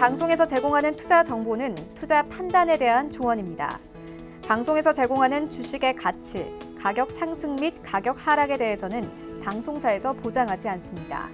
방송에서 제공하는 투자 정보는 투자 판단에 대한 조언입니다. 방송에서 제공하는 주식의 가치, 가격 상승 및 가격 하락에 대해서는 방송사에서 보장하지 않습니다.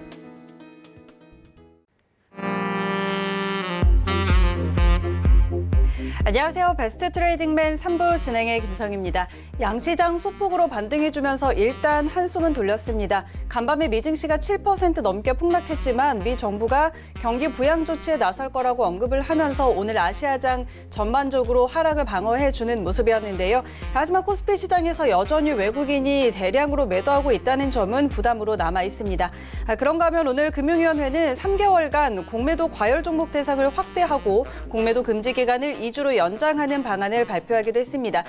안녕하세요. 베스트 트레이딩맨 3부 진행의 김성입니다. 양시장 소폭으로 반등해주면서 일단 한숨은 돌렸습니다. 간밤에 미증시가 7% 넘게 폭락했지만 미 정부가 경기 부양 조치에 나설 거라고 언급을 하면서 오늘 아시아장 전반적으로 하락을 방어해주는 모습이었는데요. 하지만 코스피 시장에서 여전히 외국인이 대량으로 매도하고 있다는 점은 부담으로 남아 있습니다. 그런가 하면 오늘 금융위원회는 3개월간 공매도 과열 종목 대상을 확대하고 공매도 금지 기간을 2주로 연장하는 방안을 발표하기도 했습니다.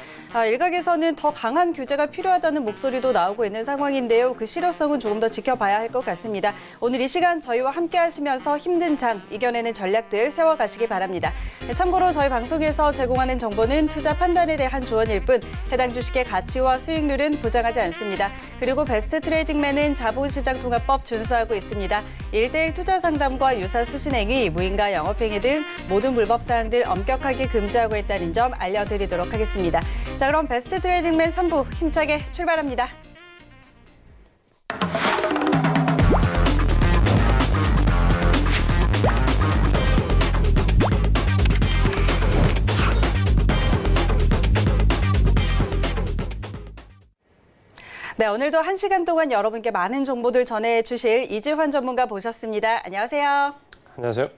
일각에서는 더 강한 규제가 필요하다는 목소리도 나오고 있는 상황인데요. 그 실효성은 조금 더 지켜봐야 할 것 같습니다. 오늘 이 시간 저희와 함께 하시면서 힘든 장 이겨내는 전략들 세워가시기 바랍니다. 참고로 저희 방송에서 제공하는 정보는 투자 판단에 대한 조언일 뿐 해당 주식의 가치와 수익률은 보장하지 않습니다. 그리고 베스트 트레이딩맨은 자본시장통합법 준수하고 있습니다. 1:1 투자 상담과 유사 수신행위, 무인가 영업행위 등 모든 불법 사항들 엄격하게 금지하고 있다는 점 알려드리도록 하겠습니다. 자, 그럼 베스트 트레이딩맨 3부 힘차게 출발합니다. 네, 오늘도 1시간 동안 여러분께 많은 정보들 전해주실 이지환 전문가 모셨습니다. 안녕하세요. 안녕하세요.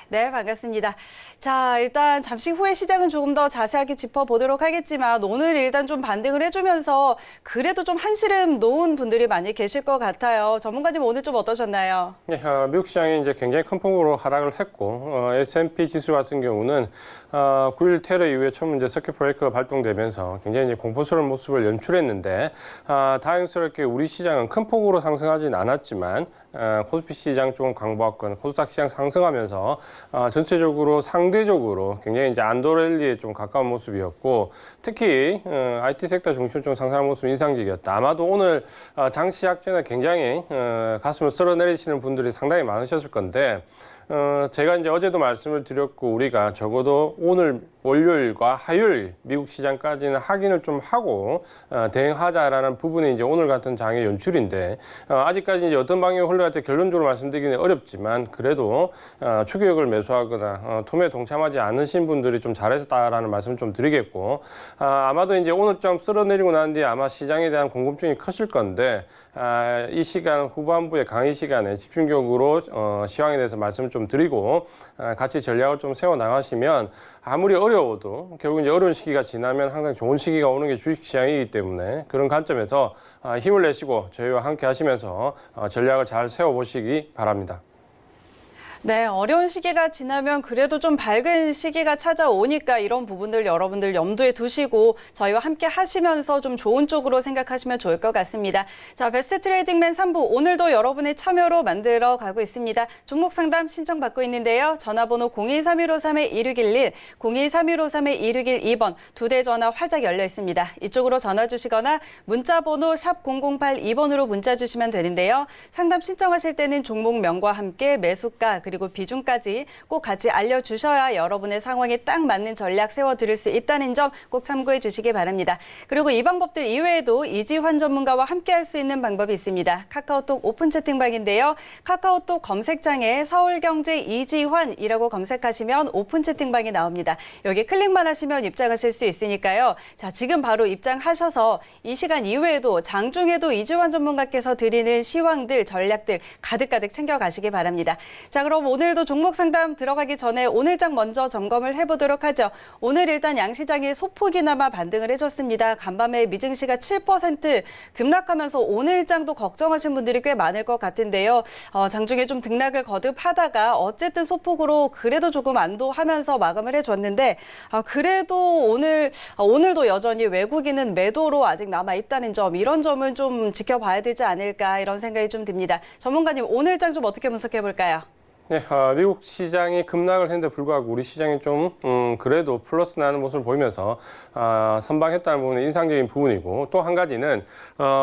네, 반갑습니다. 자, 일단 잠시 후에 시장은 조금 더 자세하게 짚어보도록 하겠지만 오늘 일단 좀 반등을 해주면서 그래도 좀 한시름 놓은 분들이 많이 계실 것 같아요. 전문가님 오늘 좀 어떠셨나요? 네, 미국 시장이 이제 굉장히 큰 폭으로 하락을 했고 S&P 지수 같은 경우는 9일 테러 이후에 처음 이제 서킷 브레이커가 발동되면서 굉장히 이제 공포스러운 모습을 연출했는데 다행스럽게 우리 시장은 큰 폭으로 상승하진 않았지만 코스피 시장 쪽은 강보합권, 코스닥 시장 상승하면서 전체적으로 상대적으로 굉장히 이제 안도랠리에 좀 가까운 모습이었고 특히 IT 섹터 중심으로 좀 상승하는 모습이 인상적이었다. 아마도 오늘 장 시작 전에 굉장히 가슴을 쓸어내리시는 분들이 상당히 많으셨을 건데 제가 이제 어제도 말씀을 드렸고 우리가 적어도 오늘 월요일과 화요일 미국 시장까지는 확인을 좀 하고 대응하자라는 부분이 이제 오늘 같은 장의 연출인데 아직까지 이제 어떤 방향으로 흘러갈지 결론적으로 말씀드리기는 어렵지만 그래도 추격을 매수하거나 투매에 동참하지 않으신 분들이 좀 잘하셨다라는 말씀을 좀 드리겠고 아마도 이제 오늘 좀 쓸어내리고 난 뒤에 아마 시장에 대한 궁금증이 크실 건데 이 시간 후반부의 강의 시간에 집중적으로 시황에 대해서 말씀 좀 드리고 같이 전략을 좀 세워 나가시면 아무리 어려워도 결국 이제 어려운 시기가 지나면 항상 좋은 시기가 오는 게 주식시장이기 때문에 그런 관점에서 힘을 내시고 저희와 함께 하시면서 전략을 잘 세워보시기 바랍니다. 네, 어려운 시기가 지나면 그래도 좀 밝은 시기가 찾아오니까 이런 부분들 여러분들 염두에 두시고 저희와 함께 하시면서 좀 좋은 쪽으로 생각하시면 좋을 것 같습니다. 자, 베스트 트레이딩맨 3부 오늘도 여러분의 참여로 만들어 가고 있습니다. 종목 상담 신청받고 있는데요. 전화번호 023153-2611, 023153-2612번 두 대 전화 활짝 열려 있습니다. 이쪽으로 전화 주시거나 문자번호 샵 0082번으로 문자 주시면 되는데요. 상담 신청하실 때는 종목명과 함께 매수가 그리고 비중까지 꼭 같이 알려주셔야 여러분의 상황에 딱 맞는 전략 세워드릴 수 있다는 점 꼭 참고해 주시기 바랍니다. 그리고 이 방법들 이외에도 이지환 전문가와 함께 할 수 있는 방법이 있습니다. 카카오톡 오픈 채팅방인데요. 카카오톡 검색창에 서울경제 이지환이라고 검색하시면 오픈 채팅방이 나옵니다. 여기 클릭만 하시면 입장하실 수 있으니까요. 자, 지금 바로 입장하셔서 이 시간 이외에도 장중에도 이지환 전문가께서 드리는 시황들, 전략들 가득가득 챙겨가시기 바랍니다. 자, 그럼 오늘도 종목 상담 들어가기 전에 오늘 장 먼저 점검을 해보도록 하죠. 오늘 일단 양시장이 소폭이나마 반등을 해줬습니다. 간밤에 미증시가 7% 급락하면서 오늘 장도 걱정하신 분들이 꽤 많을 것 같은데요. 장중에 좀 등락을 거듭하다가 어쨌든 소폭으로 그래도 조금 안도하면서 마감을 해줬는데 그래도 오늘도 여전히 외국인은 매도로 아직 남아있다는 점 이런 점은 좀 지켜봐야 되지 않을까 이런 생각이 좀 듭니다. 전문가님 오늘 장 좀 어떻게 분석해 볼까요? 네, 미국 시장이 급락을 했는데 불구하고 우리 시장이 좀 그래도 플러스 나는 모습을 보이면서 선방했다는 부분이 인상적인 부분이고, 또 한 가지는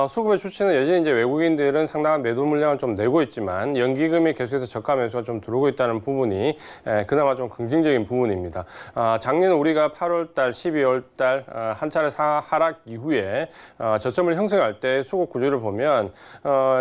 수급의 추세는 여전히 이제 외국인들은 상당한 매도 물량을 좀 내고 있지만 연기금이 계속해서 저가 매수가 좀 들어오고 있다는 부분이 그나마 좀 긍정적인 부분입니다. 작년 우리가 8월달, 12월달 한 차례 하락 이후에 저점을 형성할 때 수급 구조를 보면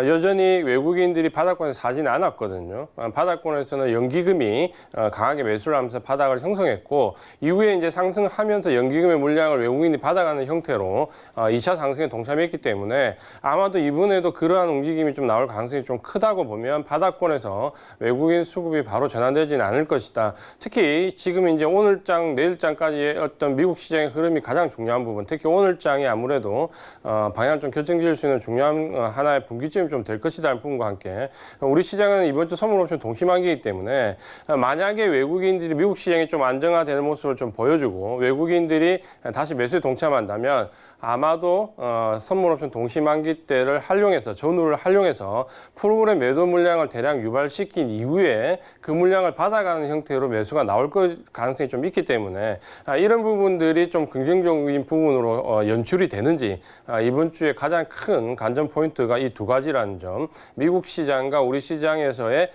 여전히 외국인들이 바닥권에서 사지는 않았거든요. 바닥권에서는 연기금이 강하게 매수를 하면서 바닥을 형성했고, 이후에 이제 상승하면서 연기금의 물량을 외국인이 받아가는 형태로 2차 상승에 동참했기 때문에 아마도 이번에도 그러한 움직임이 좀 나올 가능성이 좀 크다고 보면 바닥권에서 외국인 수급이 바로 전환되지는 않을 것이다. 특히 지금 이제 오늘장, 내일장까지의 어떤 미국 시장의 흐름이 가장 중요한 부분, 특히 오늘장이 아무래도 방향을 좀 결정지을 수 있는 중요한 하나의 분기점이 좀 될 것이라는 부분과 함께 우리 시장은 이번 주 선물옵션 동시만기이기 때문에 만약에 외국인들이 미국 시장이 좀 안정화되는 모습을 좀 보여주고 외국인들이 다시 매수에 동참한다면 아마도 선물옵션 동시만기 때를 활용해서 전후를 활용해서 프로그램 매도 물량을 대량 유발시킨 이후에 그 물량을 받아가는 형태로 매수가 나올 가능성이 좀 있기 때문에 이런 부분들이 좀 긍정적인 부분으로 연출이 되는지 이번 주에 가장 큰 관전 포인트가 이 두 가지라는 점, 미국 시장과 우리 시장에서의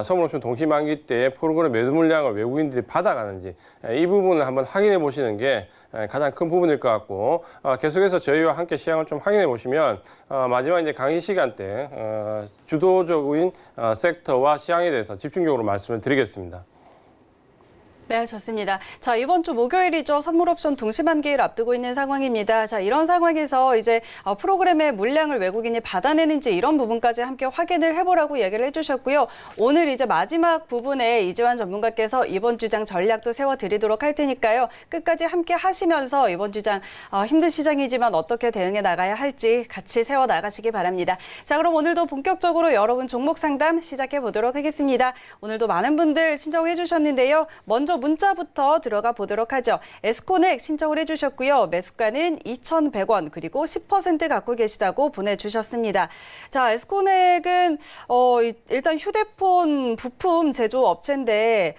선물옵션 동시만기 때의 프로그램 매도 물량을 외국인들이 받아가는지 이 부분을 한번 확인해 보시는 게 가장 큰 부분일 것 같고, 계속해서 저희와 함께 시장을 좀 확인해 보시면 마지막 이제 강의 시간 때 주도적인 섹터와 시장에 대해서 집중적으로 말씀을 드리겠습니다. 네, 좋습니다. 자, 이번 주 목요일이죠. 선물옵션 동시만기를 앞두고 있는 상황입니다. 자, 이런 상황에서 이제 프로그램의 물량을 외국인이 받아내는지 이런 부분까지 함께 확인을 해보라고 얘기를 해주셨고요. 오늘 이제 마지막 부분에 이재환 전문가께서 이번 주장 전략도 세워드리도록 할 테니까요. 끝까지 함께 하시면서 이번 주장 힘든 시장이지만 어떻게 대응해 나가야 할지 같이 세워나가시기 바랍니다. 자, 그럼 오늘도 본격적으로 여러분 종목 상담 시작해 보도록 하겠습니다. 오늘도 많은 분들 신청해 주셨는데요. 먼저 문자부터 들어가 보도록 하죠. 에스코넥 신청을 해주셨고요. 매수가는 2,100원 그리고 10% 갖고 계시다고 보내주셨습니다. 자, 에스코넥은 일단 휴대폰 부품 제조 업체인데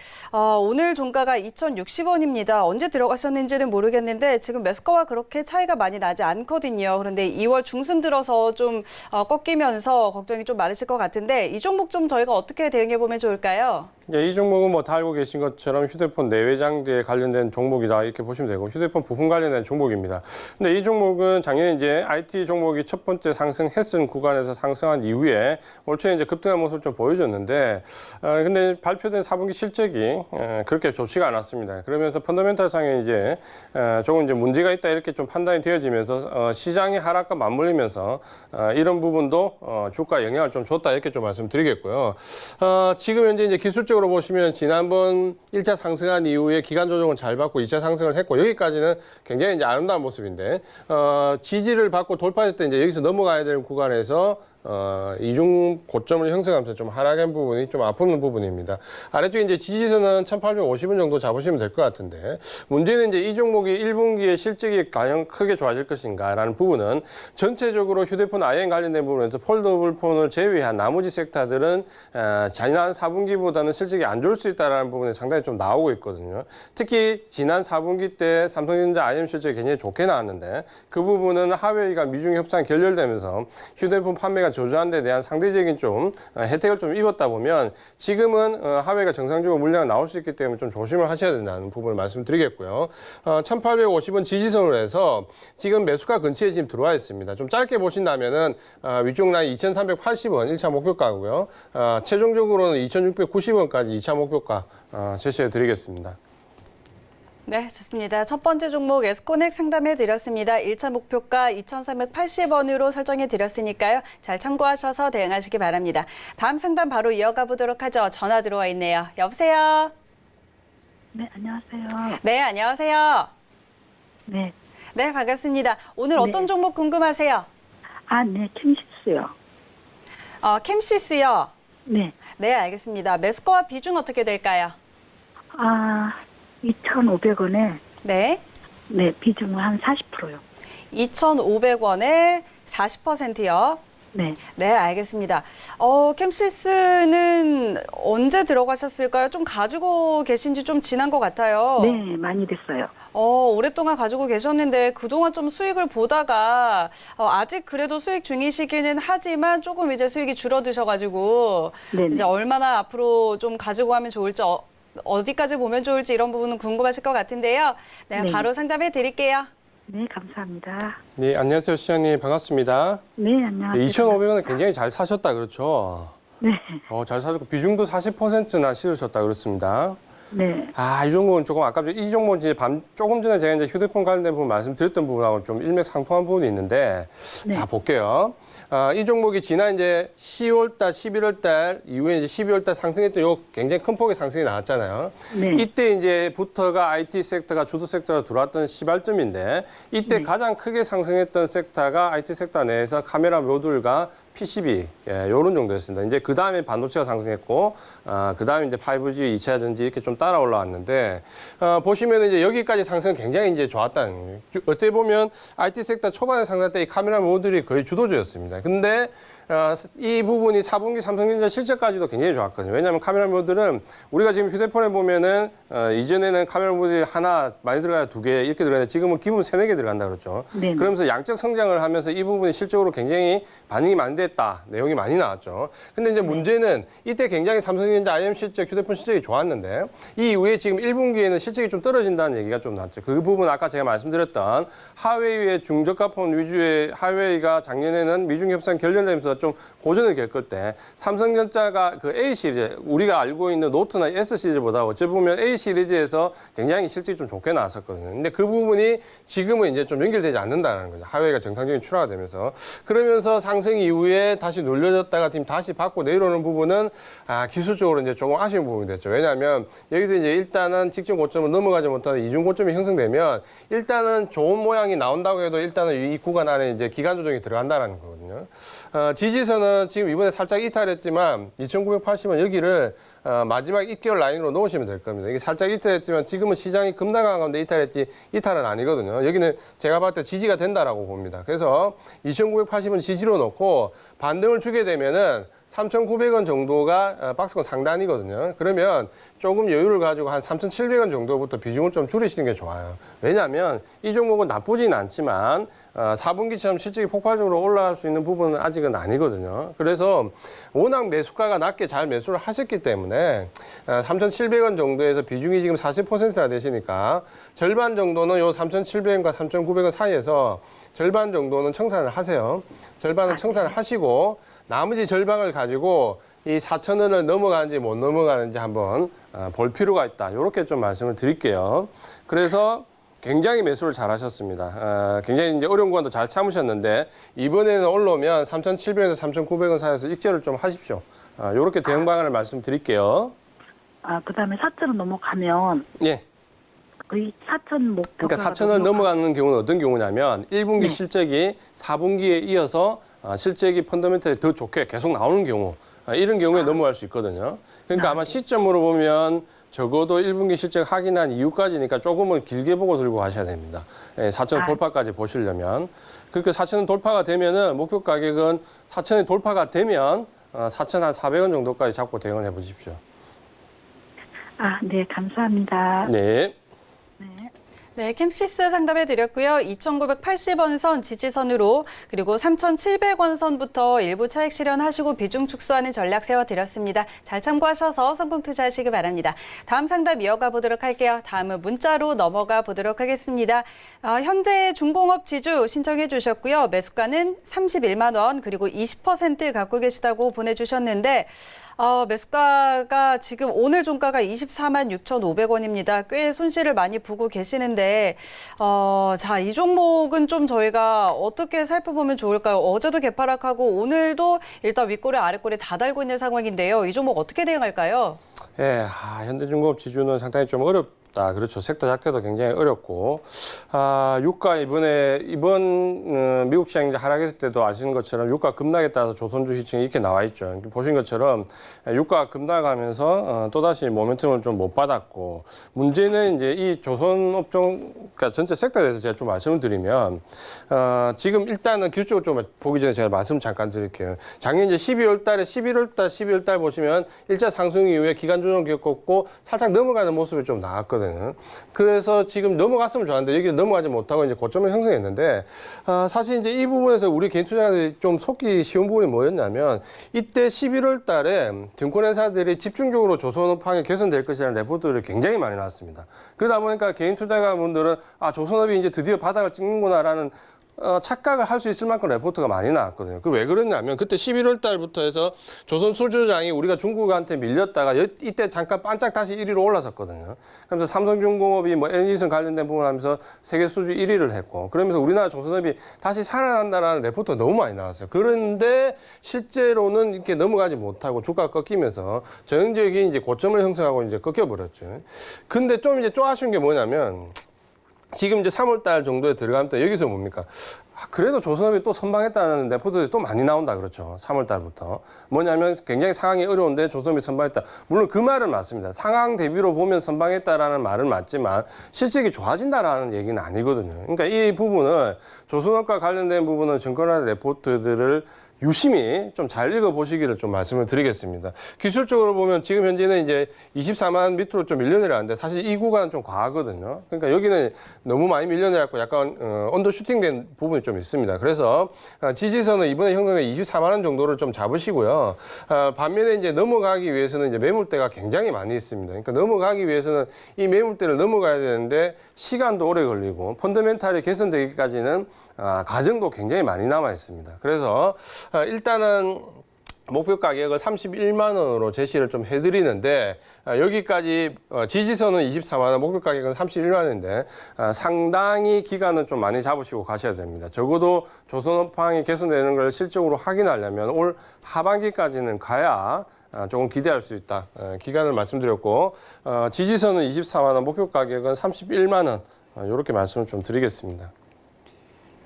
오늘 종가가 2,060원입니다. 언제 들어가셨는지는 모르겠는데 지금 매수가와 그렇게 차이가 많이 나지 않거든요. 그런데 2월 중순 들어서 좀 꺾이면서 걱정이 좀 많으실 것 같은데 이 종목 좀 저희가 어떻게 대응해 보면 좋을까요? 예, 이 종목은 뭐 다 알고 계신 것처럼 휴대폰 내외장재에 관련된 종목이다 이렇게 보시면 되고 휴대폰 부품 관련된 종목입니다. 근데 이 종목은 작년에 이제 IT 종목이 첫 번째 상승 햇슨 구간에서 상승한 이후에 올 초에 이제 급등한 모습을 좀 보여줬는데 근데 발표된 4분기 실적이 그렇게 좋지가 않았습니다. 그러면서 펀더멘탈 상에 이제 조금 이제 문제가 있다 이렇게 좀 판단이 되어지면서 시장의 하락과 맞물리면서 이런 부분도 주가에 영향을 좀 줬다 이렇게 좀 말씀드리겠고요. 지금 현재 이제 기술적으로 보시면 지난번 1차 상승한 이후에 기간 조정을 잘 받고 2차 상승을 했고 여기까지는 굉장히 이제 아름다운 모습인데 지지를 받고 돌파했을 때 이제 여기서 넘어가야 되는 구간에서 이중 고점을 형성하면서 좀 하락한 부분이 좀 아픈 부분입니다. 아래쪽에 이제 지지선은 1850원 정도 잡으시면 될 것 같은데 문제는 이제 이 종목이 1분기에 실적이 과연 크게 좋아질 것인가라는 부분은 전체적으로 휴대폰 IM 관련된 부분에서 폴더블 폰을 제외한 나머지 섹터들은 지난 4분기보다는 실적이 안 좋을 수 있다는 부분이 상당히 좀 나오고 있거든요. 특히 지난 4분기 때 삼성전자 IM 실적이 굉장히 좋게 나왔는데 그 부분은 하웨이가 미중 협상 결렬되면서 휴대폰 판매가 조조한 데 대한 상대적인 좀 혜택을 좀 입었다 보면 지금은 하웨이가 정상적으로 물량이 나올 수 있기 때문에 좀 조심을 하셔야 된다는 부분을 말씀드리겠고요. 1850원 지지선으로 해서 지금 매수가 근처에 지금 들어와 있습니다. 좀 짧게 보신다면은 위쪽 라인 2380원 1차 목표가고요. 최종적으로는 2690원까지 2차 목표가 제시해 드리겠습니다. 네, 좋습니다. 첫 번째 종목 에스코넥 상담해 드렸습니다. 1차 목표가 2,380원으로 설정해 드렸으니까요. 잘 참고하셔서 대응하시기 바랍니다. 다음 상담 바로 이어가 보도록 하죠. 전화 들어와 있네요. 여보세요? 네, 안녕하세요. 네, 안녕하세요. 네. 네, 반갑습니다. 오늘 어떤 종목 궁금하세요? 네, 캠시스요. 캠시스요? 네. 네, 알겠습니다. 매수가와 비중 어떻게 될까요? 2,500원에 네. 네, 비중은 한 40%요. 2,500원에 40%요. 네. 네, 알겠습니다. 캠시스는 언제 들어가셨을까요? 좀 가지고 계신 지 좀 지난 것 같아요. 네, 많이 됐어요. 오랫동안 가지고 계셨는데 그동안 좀 수익을 보다가 아직 그래도 수익 중이시기는 하지만 조금 이제 수익이 줄어드셔가지고 네네. 이제 얼마나 앞으로 좀 가지고 가면 좋을지 어디까지 보면 좋을지 이런 부분은 궁금하실 것 같은데요. 네, 네. 바로 상담해 드릴게요. 네, 감사합니다. 네, 안녕하세요, 시장님. 반갑습니다. 네, 안녕하세요. 2,500원은 굉장히 잘 사셨다, 그렇죠? 네, 잘 사셨고, 비중도 40%나 실으셨다, 그렇습니다. 네, 이 종목은 조금 아깝죠. 이 종목은 이제 조금 전에 제가 이제 휴대폰 관련된 부분 말씀드렸던 부분하고 좀 일맥상통한 부분이 있는데, 네. 자, 볼게요. 이 종목이 지난 이제 10월달, 11월달 이후에 이제 12월달 상승했던 요 굉장히 큰 폭의 상승이 나왔잖아요. 네. 이때 이제부터가 IT 섹터가 주도 섹터로 들어왔던 시발점인데, 이때 네. 가장 크게 상승했던 섹터가 IT 섹터 내에서 카메라 모듈과 PCB, 요런 정도였습니다. 이제 그 다음에 반도체가 상승했고, 그 다음에 이제 5G, 2차 전지 이렇게 좀 따라 올라왔는데, 보시면 이제 여기까지 상승은 굉장히 이제 좋았다는 거예요. 어떻게 보면 IT 섹터 초반에 상승할 때 이 카메라 모듈이 거의 주도주였습니다. 근데 이 부분이 4분기 삼성전자 실적까지도 굉장히 좋았거든요. 왜냐하면 카메라 모듈은 우리가 지금 휴대폰에 보면은 이전에는 카메라 모듈이 하나 많이 들어가야 2개 이렇게 들어가는데 지금은 기본 3, 4개 들어간다 그랬죠. 네네. 그러면서 양적 성장을 하면서 이 부분이 실적으로 굉장히 반응이 많이 됐다. 내용이 많이 나왔죠. 근데 이제 문제는 이때 굉장히 삼성전자 IM 실적, 휴대폰 실적이 좋았는데 이 이후에 지금 1분기에는 실적이 좀 떨어진다는 얘기가 좀 나왔죠. 그 부분 아까 제가 말씀드렸던 하웨이의 중저가폰 위주의 하웨이가 작년에는 미중 협상 결렬되면서 좀 고전을 겪을 때 삼성전자가 그 A 시리즈 우리가 알고 있는 노트나 S 시리즈보다 어찌 보면 A 시리즈에서 굉장히 실적이 좀 좋게 나왔었거든요. 근데 그 부분이 지금은 이제 좀 연결되지 않는다는 거죠. 하웨이가 정상적인 출하가 되면서 그러면서 상승 이후에 다시 눌려졌다가 지금 다시 받고 내려오는 부분은 기술적으로 이제 조금 아쉬운 부분이 됐죠. 왜냐하면 여기서 이제 일단은 직전 고점을 넘어가지 못하는 이중 고점이 형성되면 일단은 좋은 모양이 나온다고 해도 일단은 이 구간 안에 이제 기간 조정이 들어간다는 거거든요. 지지선은 지금 이번에 살짝 이탈했지만 2,980원 여기를 마지막 2개월 라인으로 놓으시면 될 겁니다. 이게 살짝 이탈했지만 지금은 시장이 급락한 가운데 이탈했지 이탈은 아니거든요. 여기는 제가 봤을 때 지지가 된다라고 봅니다. 그래서 2,980원 지지로 놓고 반등을 주게 되면은 3,900원 정도가 박스권 상단이거든요. 그러면 조금 여유를 가지고 한 3,700원 정도부터 비중을 좀 줄이시는 게 좋아요. 왜냐하면 이 종목은 나쁘진 않지만 4분기처럼 실적이 폭발적으로 올라갈 수 있는 부분은 아직은 아니거든요. 그래서 워낙 매수가가 낮게 잘 매수를 하셨기 때문에 3,700원 정도에서 비중이 지금 40%나 되시니까 절반 정도는 요 3,700원과 3,900원 사이에서 절반 정도는 청산을 하세요. 절반은 청산을 하시고 나머지 절반을 가지고 이 4,000원을 넘어가는지 못 넘어가는지 한번 볼 필요가 있다. 이렇게 좀 말씀을 드릴게요. 그래서 굉장히 매수를 잘 하셨습니다. 굉장히 이제 어려운 구간도 잘 참으셨는데 이번에는 올라오면 3,700원에서 3,900원 사이에서 익절을 좀 하십시오. 이렇게 대응 방안을 말씀드릴게요. 그 다음에 4,000원 넘어가면 예. 거의 4,000 목표가 그러니까 4,000원 넘어가는 경우는 어떤 경우냐면 1분기 네. 실적이 4분기에 이어서 실적이 펀더멘털이 더 좋게 계속 나오는 경우 이런 경우에 넘어갈 수 있거든요. 그러니까 아마 시점으로 보면 적어도 1분기 실적 확인한 이후까지니까 조금은 길게 보고 들고 가셔야 됩니다. 4,000원 돌파까지 보시려면. 그렇게 4,000원 돌파가 되면은 목표 가격은 4,000원이 돌파가 되면 4,400원 정도까지 잡고 대응을 해 보십시오. 네, 감사합니다. 네. 네, 캠시스 상담해 드렸고요. 2,980원 선 지지선으로 그리고 3,700원 선부터 일부 차익 실현하시고 비중 축소하는 전략 세워드렸습니다. 잘 참고하셔서 성공 투자하시기 바랍니다. 다음 상담 이어가 보도록 할게요. 다음은 문자로 넘어가 보도록 하겠습니다. 현대중공업 지주 신청해 주셨고요. 매수가는 31만 원 그리고 20% 갖고 계시다고 보내주셨는데 매수가가 지금 오늘 종가가 24만 6,500원입니다. 꽤 손실을 많이 보고 계시는데 자, 이 종목은 좀 저희가 어떻게 살펴보면 좋을까요? 어제도 개파락하고 오늘도 일단 윗꼬리 아랫꼬리 다 달고 있는 상황인데요. 이 종목 어떻게 대응할까요? 예, 현대중공업 지주는 상당히 좀 그렇죠. 섹터 자체도 굉장히 어렵고, 유가 이번 미국 시장이 하락했을 때도 아시는 것처럼 유가 급락에 따라서 조선 주식층이 이렇게 나와 있죠. 보신 것처럼 유가가 급락하면서 또다시 모멘텀을 좀 못 받았고, 문제는 이제 이 조선 업종, 그러니까 전체 섹터에 대해서 제가 좀 말씀을 드리면, 지금 일단은 기술적으로 좀 보기 전에 제가 말씀 잠깐 드릴게요. 작년 이제 12월 달에 12월 달 보시면 일자 상승 이후에 기간 조정 겪었고 살짝 넘어가는 모습이 좀 나왔거든요. 그래서 지금 넘어갔으면 좋았는데 여기 넘어가지 못하고 이제 고점을 형성했는데 사실 이제 이 부분에서 우리 개인 투자자들이 좀 속기 쉬운 부분이 뭐였냐면 이때 11월 달에 증권회사들이 집중적으로 조선업황이 개선될 것이라는 레포트를 굉장히 많이 나왔습니다. 그러다 보니까 개인 투자자분들은 조선업이 이제 드디어 바닥을 찍는구나라는 착각을 할 수 있을 만큼 레포트가 많이 나왔거든요. 그 왜 그랬냐면 그때 11월 달부터 해서 조선 수주장이 우리가 중국한테 밀렸다가 이때 잠깐 반짝 다시 1위로 올라섰거든요. 그러면서 삼성중공업이 뭐 NG선 관련된 부분 하면서 세계 수주 1위를 했고 그러면서 우리나라 조선업이 다시 살아난다라는 레포트가 너무 많이 나왔어요. 그런데 실제로는 이렇게 넘어가지 못하고 주가가 꺾이면서 전형적인 이제 고점을 형성하고 이제 꺾여버렸죠. 근데 좀 이제 아쉬운 게 뭐냐면 지금 이제 3월 달 정도에 들어가면 또 여기서 뭡니까? 그래도 조선업이 또 선방했다는 레포트들이 또 많이 나온다 그렇죠. 3월 달부터. 뭐냐면 굉장히 상황이 어려운데 조선업이 선방했다. 물론 그 말은 맞습니다. 상황 대비로 보면 선방했다라는 말은 맞지만 실적이 좋아진다라는 얘기는 아니거든요. 그러니까 이 부분은 조선업과 관련된 부분은 증권사 레포트들을 유심히 좀 잘 읽어보시기를 좀 말씀을 드리겠습니다. 기술적으로 보면 지금 현재는 이제 24만 밑으로 좀 밀려내려는데 사실 이 구간은 좀 과하거든요. 그러니까 여기는 너무 많이 밀려내갖고 약간 언더슈팅된 부분이 좀 있습니다. 그래서 지지선은 이번에 형성된 24만 원 정도를 좀 잡으시고요. 반면에 이제 넘어가기 위해서는 이제 매물대가 굉장히 많이 있습니다. 그러니까 넘어가기 위해서는 이 매물대를 넘어가야 되는데 시간도 오래 걸리고 펀더멘탈이 개선되기까지는 과정도 굉장히 많이 남아 있습니다. 그래서 일단은 목표 가격을 31만 원으로 제시를 좀 해드리는데 여기까지 지지선은 24만 원, 목표 가격은 31만 원인데 상당히 기간은 좀 많이 잡으시고 가셔야 됩니다. 적어도 조선업황이 개선되는 걸 실적으로 확인하려면 올 하반기까지는 가야 조금 기대할 수 있다. 기간을 말씀드렸고 지지선은 24만 원, 목표 가격은 31만 원 이렇게 말씀을 좀 드리겠습니다.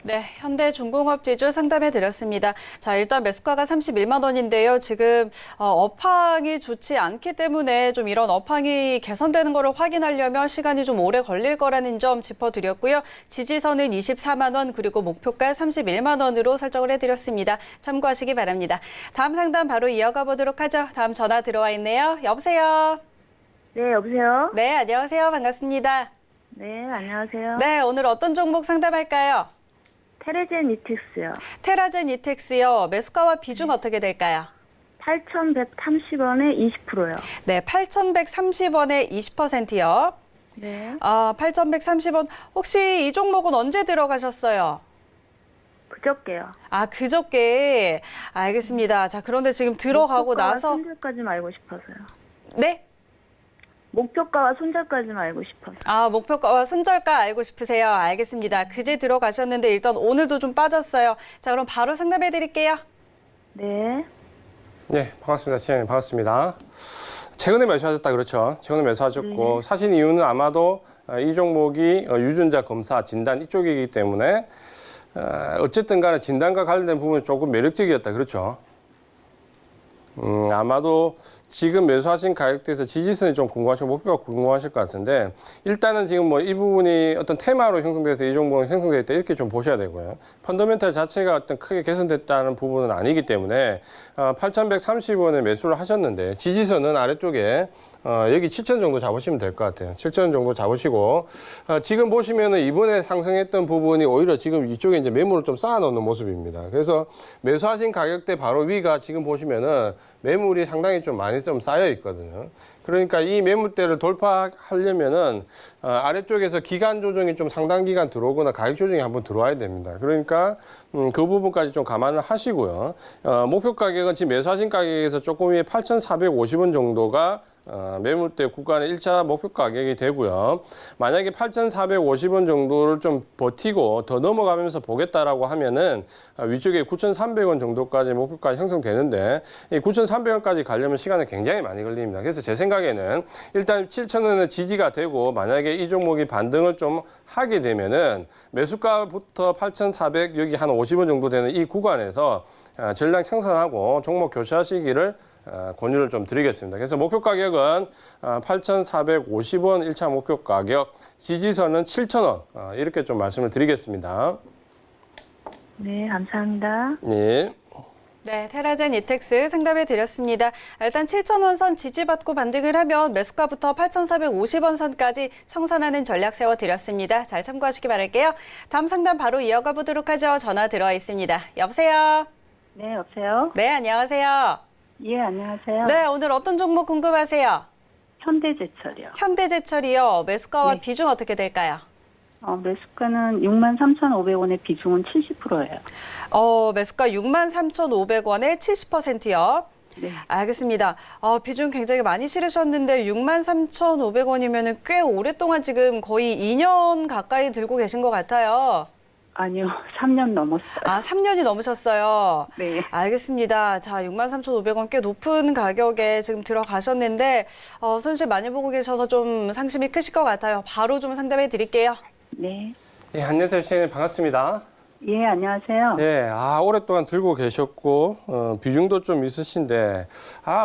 네, 현대중공업 지주 상담해 드렸습니다. 자, 일단 매수가가 31만 원인데요. 지금 업황이 좋지 않기 때문에 좀 이런 업황이 개선되는 거를 확인하려면 시간이 좀 오래 걸릴 거라는 점 짚어드렸고요. 지지선은 24만 원 그리고 목표가 31만 원으로 설정을 해드렸습니다. 참고하시기 바랍니다. 다음 상담 바로 이어가 보도록 하죠. 다음 전화 들어와 있네요. 여보세요? 네, 여보세요? 네, 안녕하세요. 반갑습니다. 네, 안녕하세요. 네, 오늘 어떤 종목 상담할까요? 테레젠 이틱스요. 테라젠 이텍스요. 매수가와 비중 어떻게 될까요? 8,130원에 20%요. 네, 8,130원에 20%요. 네. 8,130원. 혹시 이 종목은 언제 들어가셨어요? 그저께요. 그저께. 알겠습니다. 자, 그런데 지금 들어가고 나서. 손절까지만 알고 싶어서요. 네? 목표가와 손절까지만 알고 싶어서. 목표가와 손절가 알고 싶으세요. 알겠습니다. 그제 들어가셨는데 일단 오늘도 좀 빠졌어요. 자, 그럼 바로 상담해 드릴게요. 네. 네, 반갑습니다. 시장님 반갑습니다. 최근에 매수하셨다 그렇죠? 최근에 매수하셨고 사실 이유는 아마도 이 종목이 유전자 검사 진단 이쪽이기 때문에 어쨌든 간에 진단과 관련된 부분이 조금 매력적이었다 그렇죠? 아마도 지금 매수하신 가격대에서 지지선이 좀 궁금하시고 목표가 궁금하실 것 같은데 일단은 지금 뭐 이 부분이 어떤 테마로 형성돼서 이 종목은 형성되어 있다 이렇게 좀 보셔야 되고요. 펀더멘탈 자체가 어떤 크게 개선됐다는 부분은 아니기 때문에 8,130원에 매수를 하셨는데 지지선은 아래쪽에 여기 7천 정도 잡으시면 될 것 같아요. 7천 정도 잡으시고 지금 보시면은 이번에 상승했던 부분이 오히려 지금 이쪽에 이제 매물을 좀 쌓아놓는 모습입니다. 그래서 매수하신 가격대 바로 위가 지금 보시면은 매물이 상당히 좀 많이 좀 쌓여 있거든요. 그러니까 이 매물대를 돌파하려면은 아래쪽에서 기간 조정이 좀 상당 기간 들어오거나 가격 조정이 한번 들어와야 됩니다. 그러니까 그 부분까지 좀 감안을 하시고요. 목표 가격은 지금 매수하신 가격에서 조금 위에 8,450원 정도가 매물대 구간의 1차 목표 가격이 되고요. 만약에 8,450원 정도를 좀 버티고 더 넘어가면서 보겠다라고 하면은 위쪽에 9,300원 정도까지 목표가 형성되는데 이 9,300원까지 가려면 시간이 굉장히 많이 걸립니다. 그래서 제 생각에는 일단 7,000원의 지지가 되고 만약에 이 종목이 반등을 좀 하게 되면은 매수가부터 8,400 여기 한 50원 정도 되는 이 구간에서 전량 청산하고 종목 교체하시기를 권유를 좀 드리겠습니다. 그래서 목표 가격은 8,450원 1차 목표 가격, 지지선은 7,000원 이렇게 좀 말씀을 드리겠습니다. 네, 감사합니다. 예. 네, 테라젠 이텍스 상담해 드렸습니다. 일단 7,000원 선 지지받고 반등을 하면 매수가부터 8,450원 선까지 청산하는 전략 세워드렸습니다. 잘 참고하시기 바랄게요. 다음 상담 바로 이어가 보도록 하죠. 전화 들어와 있습니다. 여보세요? 네, 여보세요? 네, 안녕하세요. 예, 안녕하세요. 네, 오늘 어떤 종목 궁금하세요? 현대제철이요. 현대제철이요. 매수가와 네. 비중 어떻게 될까요? 매수가는 63,500원의 비중은 70%예요. 매수가 63,500원에 70%요. 네. 알겠습니다. 비중 굉장히 많이 실으셨는데 63,500원이면 꽤 오랫동안 지금 거의 2년 가까이 들고 계신 것 같아요. 아니요, 3년 넘었어요. 3년이 넘으셨어요. 네. 알겠습니다. 자, 63,500원 꽤 높은 가격에 지금 들어가셨는데 손실 많이 보고 계셔서 좀 상심이 크실 것 같아요. 바로 좀 상담해 드릴게요. 네. 예, 안녕하세요. 시장님 반갑습니다. 예, 안녕하세요. 예, 오랫동안 들고 계셨고, 비중도 좀 있으신데,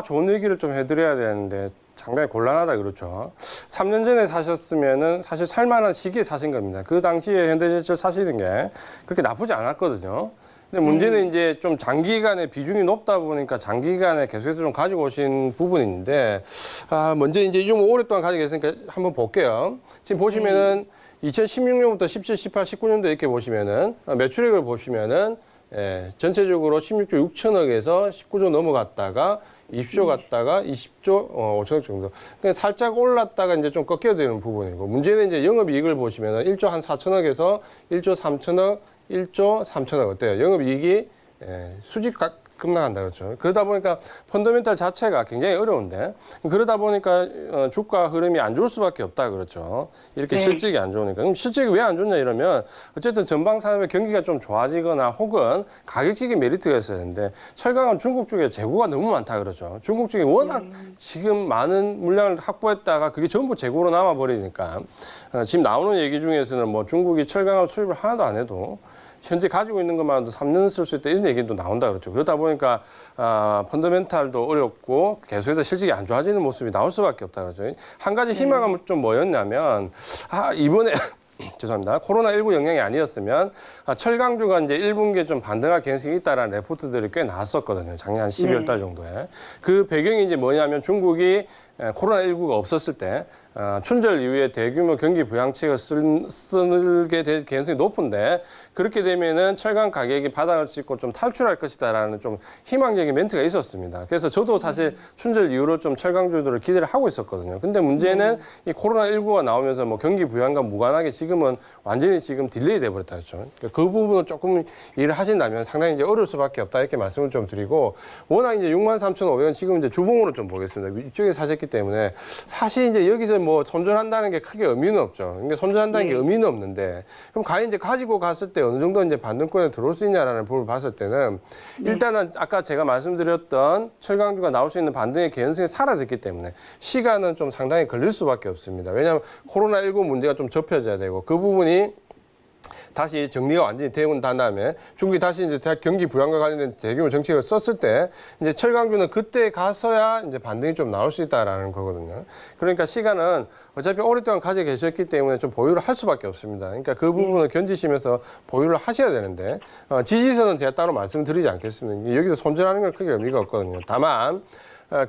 좋은 얘기를 좀 해드려야 되는데, 상당히 곤란하다 그렇죠. 3년 전에 사셨으면은 사실 살만한 시기에 사신 겁니다. 그 당시에 현대제철 사시는 게 그렇게 나쁘지 않았거든요. 근데 문제는 이제 좀 장기간의 비중이 높다 보니까 장기간에 계속해서 좀 가지고 오신 부분인데, 먼저 이제 이 종목 오랫동안 가지고 계시니까 한번 볼게요. 지금 보시면은 2016년부터 17, 18, 19년도 이렇게 보시면은 매출액을 보시면은 전체적으로 16조 6천억에서 19조 넘어갔다가 20조 갔다가 20조 5천억 정도. 그러니까 살짝 올랐다가 이제 좀 꺾여드는 부분이고 문제는 이제 영업이익을 보시면은 1조 한 4천억에서 1조 3천억, 1조 3천억 어때요? 영업이익이 수직 급락한다 그렇죠. 그러다 보니까 펀더멘탈 자체가 굉장히 어려운데 그러다 보니까 주가 흐름이 안 좋을 수밖에 없다 그렇죠. 이렇게 네. 실적이 안 좋으니까. 그럼 실적이 왜 안 좋냐 이러면 어쨌든 전방 산업의 경기가 좀 좋아지거나 혹은 가격적인 메리트가 있어야 되는데 철강은 중국 쪽에 재고가 너무 많다 그렇죠. 중국 쪽에 워낙 지금 많은 물량을 확보했다가 그게 전부 재고로 남아 버리니까 지금 나오는 얘기 중에서는 뭐 중국이 철강을 수입을 하나도 안 해도 현재 가지고 있는 것만으로도 3년 쓸 수 있다 이런 얘기도 나온다 그렇죠. 그러다 보니까 펀더멘탈도 어렵고 계속해서 실적이 안 좋아지는 모습이 나올 수밖에 없다 그렇죠. 한 가지 희망은 좀 뭐였냐면 이번에 죄송합니다. 코로나19 영향이 아니었으면 철강주가 이제 1분기에 좀 반등할 가능성이 있다라는 레포트들이 꽤 나왔었거든요. 작년 한 12월 달 정도에. 그 배경이 이제 뭐냐면 중국이 코로나19가 없었을 때 춘절 이후에 대규모 경기 부양책을 쓰게 될 가능성이 높은데 그렇게 되면은 철강 가격이 바닥을 찍고 좀 탈출할 것이다라는 좀 희망적인 멘트가 있었습니다. 그래서 저도 사실 춘절 이후로 좀 철강주들을 기대를 하고 있었거든요. 근데 문제는 이 코로나19가 나오면서 뭐 경기 부양과 무관하게 지금은 완전히 지금 딜레이 돼 버렸다 그렇죠. 그러니까 그 부분을 조금 일을 하신다면 상당히 이제 어려울 수밖에 없다 이렇게 말씀을 좀 드리고 워낙 이제 63,500원 지금 이제 주봉으로 좀 보겠습니다. 이쪽에 사셨기 때문에 사실 이제 여기서 뭐 손절한다는 게 크게 의미는 없죠. 그러니까 손절한다는 게 의미는 없는데 그럼 과연 이제 가지고 갔을 때 어느 정도 이제 반등권에 들어올 수 있냐라는 부분을 봤을 때는 일단은 아까 제가 말씀드렸던 철강주가 나올 수 있는 반등의 개연성이 사라졌기 때문에 시간은 좀 상당히 걸릴 수밖에 없습니다. 왜냐하면 코로나19 문제가 좀 접혀져야 되고 그 부분이 다시 정리가 완전히 되고 난 다음에 중국이 다시 이제 경기 부양과 관련된 대규모 정책을 썼을 때 이제 철강주는 그때 가서야 이제 반등이 좀 나올 수 있다라는 거거든요. 그러니까 시간은 어차피 오랫동안 가지고 계셨기 때문에 좀 보유를 할 수밖에 없습니다. 그러니까 그 부분을 견디시면서 보유를 하셔야 되는데 지지선은 제가 따로 말씀드리지 않겠습니다. 여기서 손절하는 건 크게 의미가 없거든요. 다만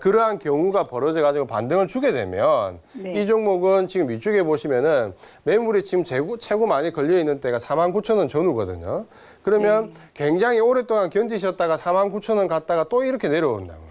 그러한 경우가 벌어져가지고 반등을 주게 되면 이 종목은 지금 위쪽에 보시면은 매물이 지금 최고 많이 걸려있는 때가 49,000원 전후거든요. 그러면 굉장히 오랫동안 견디셨다가 49,000원 갔다가 또 이렇게 내려온다고요.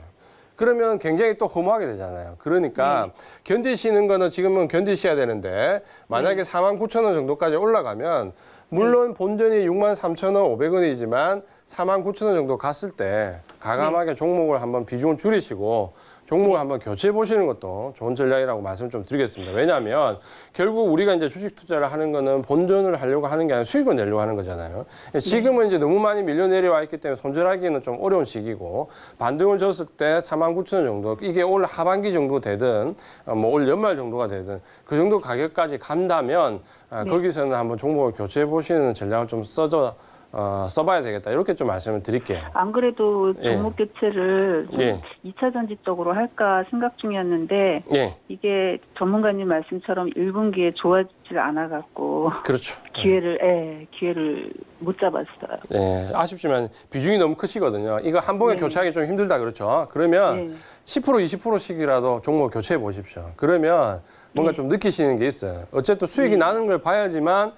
그러면 굉장히 또 허무하게 되잖아요. 그러니까 견디시는 거는 지금은 견디셔야 되는데 만약에 49,000원 정도까지 올라가면 물론 본전이 63,500원이지만 49,000원 정도 갔을 때 과감하게 종목을 한번 비중을 줄이시고 종목을 한번 교체해 보시는 것도 좋은 전략이라고 말씀 좀 드리겠습니다. 왜냐하면 결국 우리가 이제 주식 투자를 하는 거는 본전을 하려고 하는 게 아니라 수익을 내려고 하는 거잖아요. 지금은 이제 너무 많이 밀려 내려와 있기 때문에 손절하기는 좀 어려운 시기고 반등을 줬을 때 49,000원 정도 이게 올 하반기 정도 되든 뭐 올 연말 정도가 되든 그 정도 가격까지 간다면 거기서는 한번 종목을 교체해 보시는 전략을 좀 써봐야 되겠다. 이렇게 좀 말씀을 드릴게요. 안 그래도 예. 종목 교체를 좀 예. 2차 전지 쪽으로 할까 생각 중이었는데 예, 이게 전문가님 말씀처럼 1분기에 좋아지질 않아갖고 그렇죠. 기회를 못 잡았어요. 예, 아쉽지만 비중이 너무 크시거든요. 이거 한 번에 네. 교체하기 좀 힘들다 그렇죠. 그러면 네. 10% 20%씩이라도 종목 교체해 보십시오. 그러면 뭔가 네. 좀 느끼시는 게 있어요. 어쨌든 수익이 나는 걸 봐야지만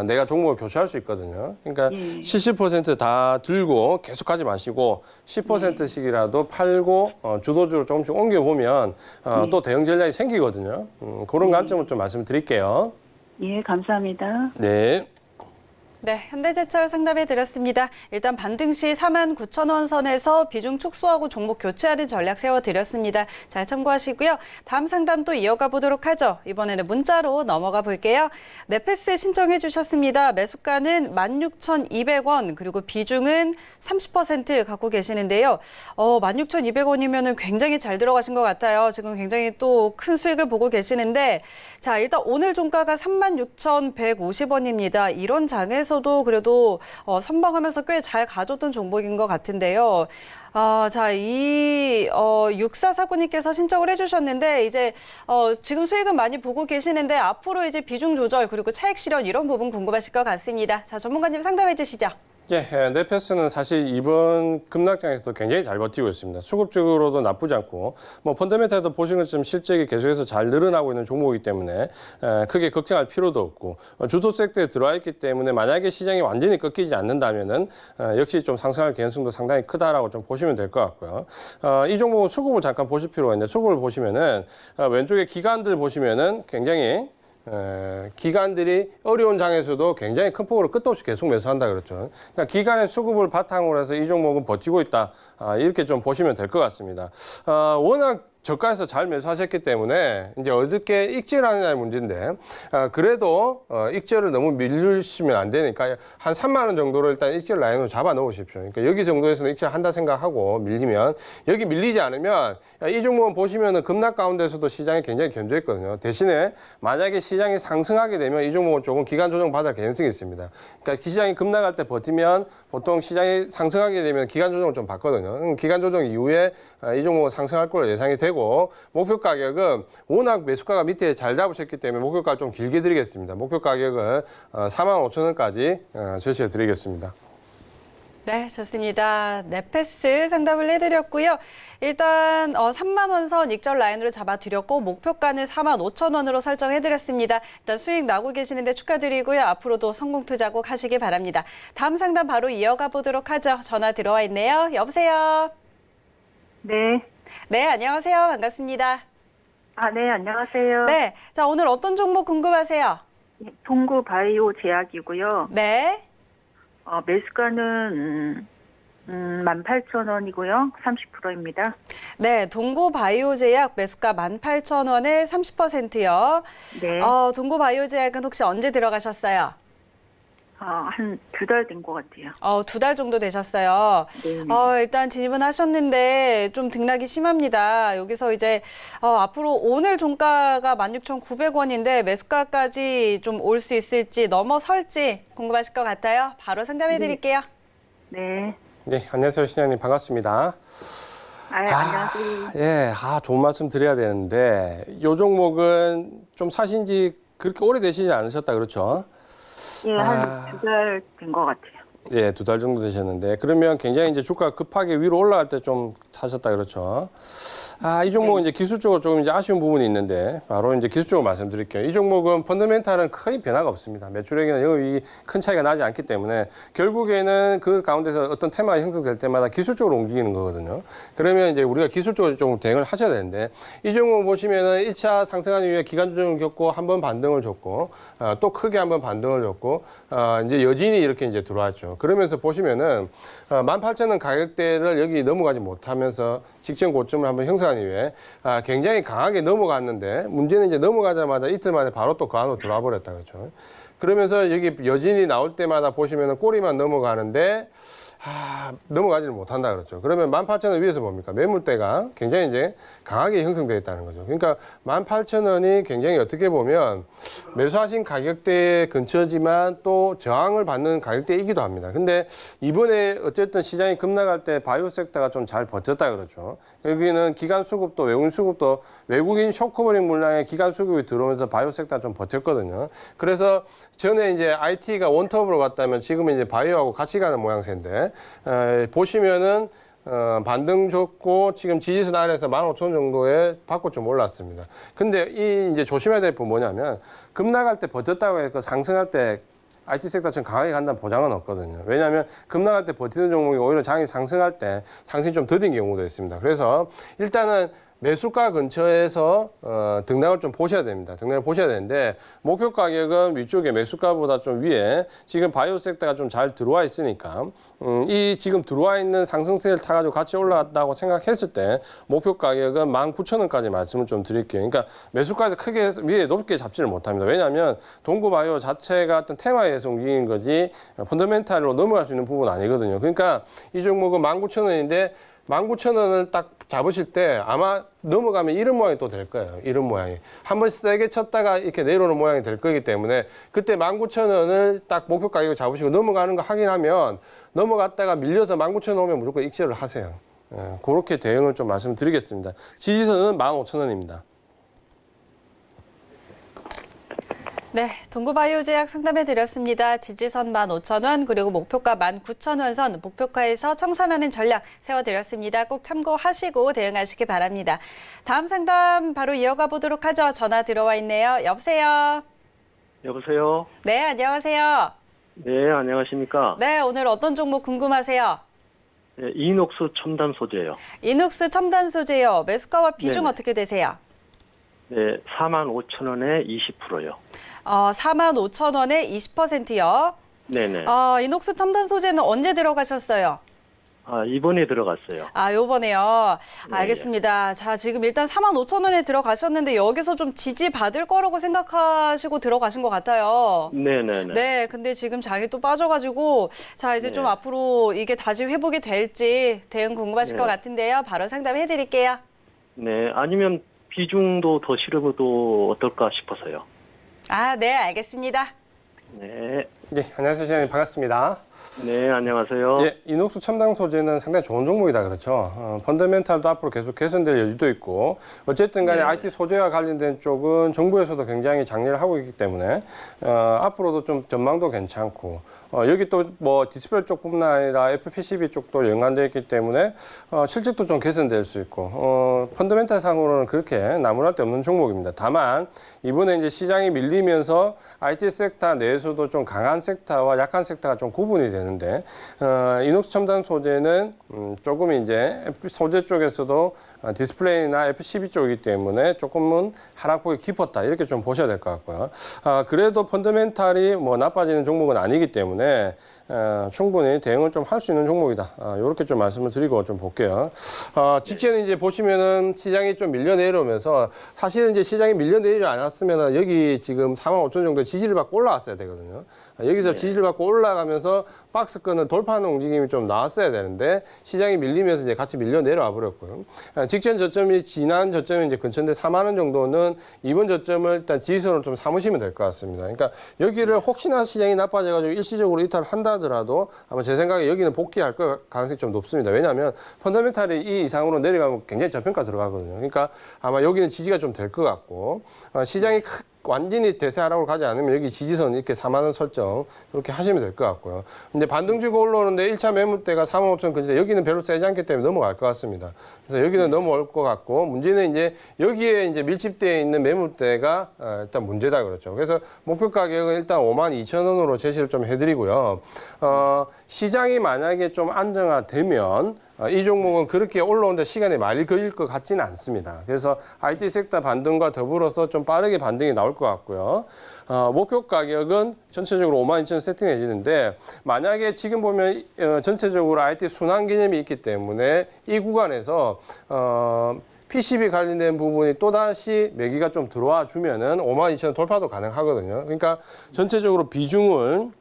내가 종목을 교체할 수 있거든요. 그러니까 예. 70%다 들고 계속 가지 마시고 10%씩이라도 팔고 주도주로 조금씩 옮겨보면 또 대응 전략이 생기거든요. 그런 관점을 좀 말씀드릴게요. 예, 감사합니다. 네. 네, 현대제철 상담해 드렸습니다. 일단 반등 시 49,000원 선에서 비중 축소하고 종목 교체하는 전략 세워드렸습니다. 잘 참고하시고요. 다음 상담 또 이어가 보도록 하죠. 이번에는 문자로 넘어가 볼게요. 네패스 신청해 주셨습니다. 매수가는 16,200원 그리고 비중은 30% 갖고 계시는데요. 16,200원이면 굉장히 잘 들어가신 것 같아요. 지금 굉장히 또 큰 수익을 보고 계시는데 자, 일단 오늘 종가가 36,150원입니다. 이런 장에서 도 그래도 선방하면서 꽤 잘 가졌던 종목인 것 같은데요. 자, 이 6449님께서 신청을 해주셨는데 이제 지금 수익은 많이 보고 계시는데 앞으로 이제 비중 조절 그리고 차익 실현 이런 부분 궁금하실 것 같습니다. 자, 전문가님 상담해 주시죠. 예, 네패스는 사실 이번 급락장에서도 굉장히 잘 버티고 있습니다. 수급적으로도 나쁘지 않고, 뭐 펀더멘탈도 보신 것처럼 실적이 계속해서 잘 늘어나고 있는 종목이기 때문에 크게 걱정할 필요도 없고, 주도 섹터에 들어와 있기 때문에 만약에 시장이 완전히 꺾이지 않는다면은 역시 좀 상승할 개연성도 상당히 크다라고 좀 보시면 될 것 같고요. 이 종목은 수급을 잠깐 보실 필요가 있는데 수급을 보시면은 왼쪽에 기관들 보시면은 굉장히 기관들이 어려운 장에서도 굉장히 큰 폭으로 끝도 없이 계속 매수한다 그랬죠. 그러니까 기관의 수급을 바탕으로 해서 이 종목은 버티고 있다. 이렇게 좀 보시면 될 것 같습니다. 워낙 저가에서 잘 매수하셨기 때문에 이제 어떻게 익절을 하느냐의 문제인데 그래도 익절을 너무 밀리시면 안 되니까 한 3만 원 정도로 일단 익절 라인으로 잡아 놓으십시오. 그러니까 여기 정도에서는 익절한다 생각하고 밀리면 여기 밀리지 않으면 이 종목은 보시면은 급락 가운데서도 시장이 굉장히 견조했거든요. 대신에 만약에 시장이 상승하게 되면 이 종목은 조금 기간 조정 받을 개연성이 있습니다. 그러니까 시장이 급락할 때 버티면 보통 시장이 상승하게 되면 기간 조정을 좀 받거든요. 기간 조정 이후에 이 종목은 상승할 걸로 예상이 되고 목표 가격은 워낙 매수가가 밑에 잘 잡으셨기 때문에 목표가 좀 길게 드리겠습니다. 목표 가격은 45,000원까지 제시해 드리겠습니다. 네, 좋습니다. 네패스 상담을 해드렸고요. 일단 3만 원 선 익절 라인으로 잡아드렸고 목표가는 45,000원으로 설정해드렸습니다. 일단 수익 나고 계시는데 축하드리고요. 앞으로도 성공 투자 꼭 하시길 바랍니다. 다음 상담 바로 이어가 보도록 하죠. 전화 들어와 있네요. 여보세요. 네. 네, 안녕하세요. 반갑습니다. 네, 안녕하세요. 네, 자 오늘 어떤 종목 궁금하세요? 동구 바이오 제약이고요. 네. 매수가는 18,000원이고요. 30%입니다. 네, 동구바이오제약 매수가 18,000원에 30%요. 네. 동구바이오제약은 혹시 언제 들어가셨어요? 한 2달 된 것 같아요. 2달 정도 되셨어요. 네네. 일단 진입은 하셨는데 좀 등락이 심합니다. 여기서 이제 앞으로 오늘 종가가 16,900원인데 매수가까지 좀 올 수 있을지 넘어설지 궁금하실 것 같아요. 바로 상담해 드릴게요. 네. 네, 안녕하세요. 시장님 반갑습니다. 안녕하세요. 예, 좋은 말씀 드려야 되는데 이 종목은 좀 사신 지 그렇게 오래되시지 않으셨다 그렇죠? 예, 한 2달 된 것 같아요. 예, 2달 정도 되셨는데 그러면 굉장히 이제 주가가 급하게 위로 올라갈 때 좀 사셨다 그렇죠? 이 종목은 이제 기술적으로 조금 이제 아쉬운 부분이 있는데 바로 이제 기술적으로 말씀드릴게요. 이 종목은 펀더멘탈은 거의 변화가 없습니다. 매출액이나 영업이익이 큰 차이가 나지 않기 때문에 결국에는 그 가운데서 어떤 테마가 형성될 때마다 기술적으로 움직이는 거거든요. 그러면 이제 우리가 기술적으로 좀 대응을 하셔야 되는데 이 종목 보시면은 1차 상승한 이후에 기간 조정을 겪고 한 번 반등을 줬고 또 크게 한 번 반등을 줬고 이제 여진이 이렇게 이제 들어왔죠. 그러면서 보시면은 18,000원 가격대를 여기 넘어가지 못하면서 직전 고점을 한번 형성한 난 이후에 굉장히 강하게 넘어갔는데 문제는 이제 넘어가자마자 이틀 만에 바로 또 그 안으로 들어와 버렸다 그렇죠. 그러면서 여기 여진이 나올 때마다 보시면은 꼬리만 넘어가는데 넘어가지를 못한다 그렇죠. 그러면 18,000원 위에서 뭡니까? 매물대가 굉장히 이제 강하게 형성되어 있다는 거죠. 그러니까 18,000원이 굉장히 어떻게 보면 매수하신 가격대 근처지만 또 저항을 받는 가격대이기도 합니다. 근데 이번에 어쨌든 시장이 급락할 때 바이오 섹터가 좀 잘 버텼다 그렇죠. 여기는 기관 수급도 외국인 수급도 외국인 쇼커버링 물량의 기관 수급이 들어오면서 바이오 섹터가 좀 버텼거든요. 그래서 전에 이제 IT가 원톱으로 갔다면 지금은 이제 바이오하고 같이 가는 모양새인데 보시면은 반등 좋고 지금 지지선 아래에서 15,000원 정도에 받고 좀 올랐습니다. 근데 이 이제 조심해야 될 부분 뭐냐면 급락할 때 버텼다고 해서 상승할 때 IT 섹터처럼 강하게 간다는 보장은 없거든요. 왜냐하면 급락할 때 버티는 종목이 오히려 장이 상승할 때 상승이 좀 더딘 경우도 있습니다. 그래서 일단은 매수가 근처에서 등락을 좀 보셔야 됩니다. 등락을 보셔야 되는데 목표 가격은 위쪽에 매수가보다 좀 위에 지금 바이오 섹터가 좀 잘 들어와 있으니까 이 지금 들어와 있는 상승세를 타가지고 같이 올라갔다고 생각했을 때 목표 가격은 19,000원까지 말씀을 좀 드릴게요. 그러니까 매수가에서 크게 위에 높게 잡지를 못합니다. 왜냐하면 동구 바이오 자체가 어떤 테마에서 움직이는 거지 펀더멘탈로 넘어갈 수 있는 부분은 아니거든요. 그러니까 이 종목은 19,000원인데 19,000원을 딱 잡으실 때 아마 넘어가면 이런 모양이 또 될 거예요. 이런 모양이. 한번 세게 쳤다가 이렇게 내려오는 모양이 될 거기 때문에 그때 19,000원을 딱 목표 가격을 잡으시고 넘어가는 거 확인하면 넘어갔다가 밀려서 19,000원 오면 무조건 익절을 하세요. 그렇게 대응을 좀 말씀드리겠습니다. 지지선은 15,000원입니다. 네, 동구바이오제약 상담해 드렸습니다. 지지선 15,000원 그리고 목표가 19,000원 선 목표가에서 청산하는 전략 세워드렸습니다. 꼭 참고하시고 대응하시기 바랍니다. 다음 상담 바로 이어가 보도록 하죠. 전화 들어와 있네요. 여보세요? 여보세요? 네, 안녕하세요. 네, 안녕하십니까? 네, 오늘 어떤 종목 궁금하세요? 네, 이녹스 첨단 소재요. 이눅스 첨단 소재요. 매수가와 비중 네네. 어떻게 되세요? 네, 45,000원에 20%요. 45,000원에 20%요. 네네. 이녹스 첨단 소재는 언제 들어가셨어요? 이번에 들어갔어요. 요번에요. 네, 알겠습니다. 자, 지금 일단 45,000원에 들어가셨는데 여기서 좀 지지받을 거라고 생각하시고 들어가신 것 같아요. 네네네. 네, 근데 지금 장이 또 빠져가지고 자, 이제 네. 좀 앞으로 이게 다시 회복이 될지 대응 궁금하실 네. 것 같은데요. 바로 상담해 드릴게요. 네, 아니면 비중도 더 실어도 어떨까 싶어서요. 네, 알겠습니다. 네. 네, 안녕하세요. 시장님 반갑습니다. 네, 안녕하세요. 예, 이녹스 첨단 소재는 상당히 좋은 종목이다 그렇죠. 펀더멘탈도 앞으로 계속 개선될 여지도 있고 어쨌든 간에 네. IT 소재와 관련된 쪽은 정부에서도 굉장히 장려를 하고 있기 때문에 앞으로도 좀 전망도 괜찮고 여기 또 뭐 디스플레이 쪽뿐만 아니라 FPCB 쪽도 연관되어 있기 때문에 실적도 좀 개선될 수 있고 펀더멘탈 상으로는 그렇게 나무랄 데 없는 종목입니다. 다만 이번에 이제 시장이 밀리면서 IT 섹터 내에서도 좀 강한 섹터와 약한 섹터가 좀 구분이 되는데 이녹스 첨단 소재는 조금 이제 소재 쪽에서도 디스플레이나 FCB 쪽이기 때문에 조금은 하락폭이 깊었다 이렇게 좀 보셔야 될 것 같고요. 그래도 펀더멘탈이 뭐 나빠지는 종목은 아니기 때문에 충분히 대응을 좀 할 수 있는 종목이다. 이렇게 좀 말씀을 드리고 좀 볼게요. 직전에 이제 보시면은 시장이 좀 밀려 내려오면서 사실은 이제 시장이 밀려 내리지 않았으면 여기 지금 45,000원 정도 지지를 받고 올라왔어야 되거든요. 여기서 지지를 받고 올라가면서 박스권을 돌파하는 움직임이 좀 나왔어야 되는데 시장이 밀리면서 이제 같이 밀려 내려와 버렸고요. 직전 저점이 지난 저점이 이제 근처인데 4만 원 정도는 이번 저점을 일단 지지선으로 좀 삼으시면 될 것 같습니다. 그러니까 여기를 혹시나 시장이 나빠져가지고 일시적으로 이탈한다 하더라도 아마 제 생각에 여기는 복귀할 가능성이 좀 높습니다. 왜냐하면 펀더멘탈이 이 이상으로 내려가면 굉장히 저평가 들어가거든요. 그러니까 아마 여기는 지지가 좀 될 것 같고 시장이 완전히 대세하락으로 가지 않으면 여기 지지선 이렇게 4만 원 설정 이렇게 하시면 될 것 같고요. 근데 반등주고 올라오는데 1차 매물대가 35,000원 근처인데 여기는 별로 세지 않기 때문에 넘어갈 것 같습니다. 그래서 여기는 넘어올 것 같고 문제는 이제 여기에 이제 밀집되어 있는 매물대가 일단 문제다 그렇죠. 그래서 목표 가격은 일단 52,000원으로 제시를 좀 해드리고요. 시장이 만약에 좀 안정화되면 이 종목은 그렇게 올라오는데 시간이 많이 걸릴 것 같지는 않습니다. 그래서 IT 섹터 반등과 더불어서 좀 빠르게 반등이 나올 것 같고요. 목표 가격은 전체적으로 52,000원 세팅해지는데 만약에 지금 보면 전체적으로 IT 순환 개념이 있기 때문에 이 구간에서 PCB 관련된 부분이 또다시 매기가 좀 들어와 주면은 52,000원 돌파도 가능하거든요. 그러니까 전체적으로 비중은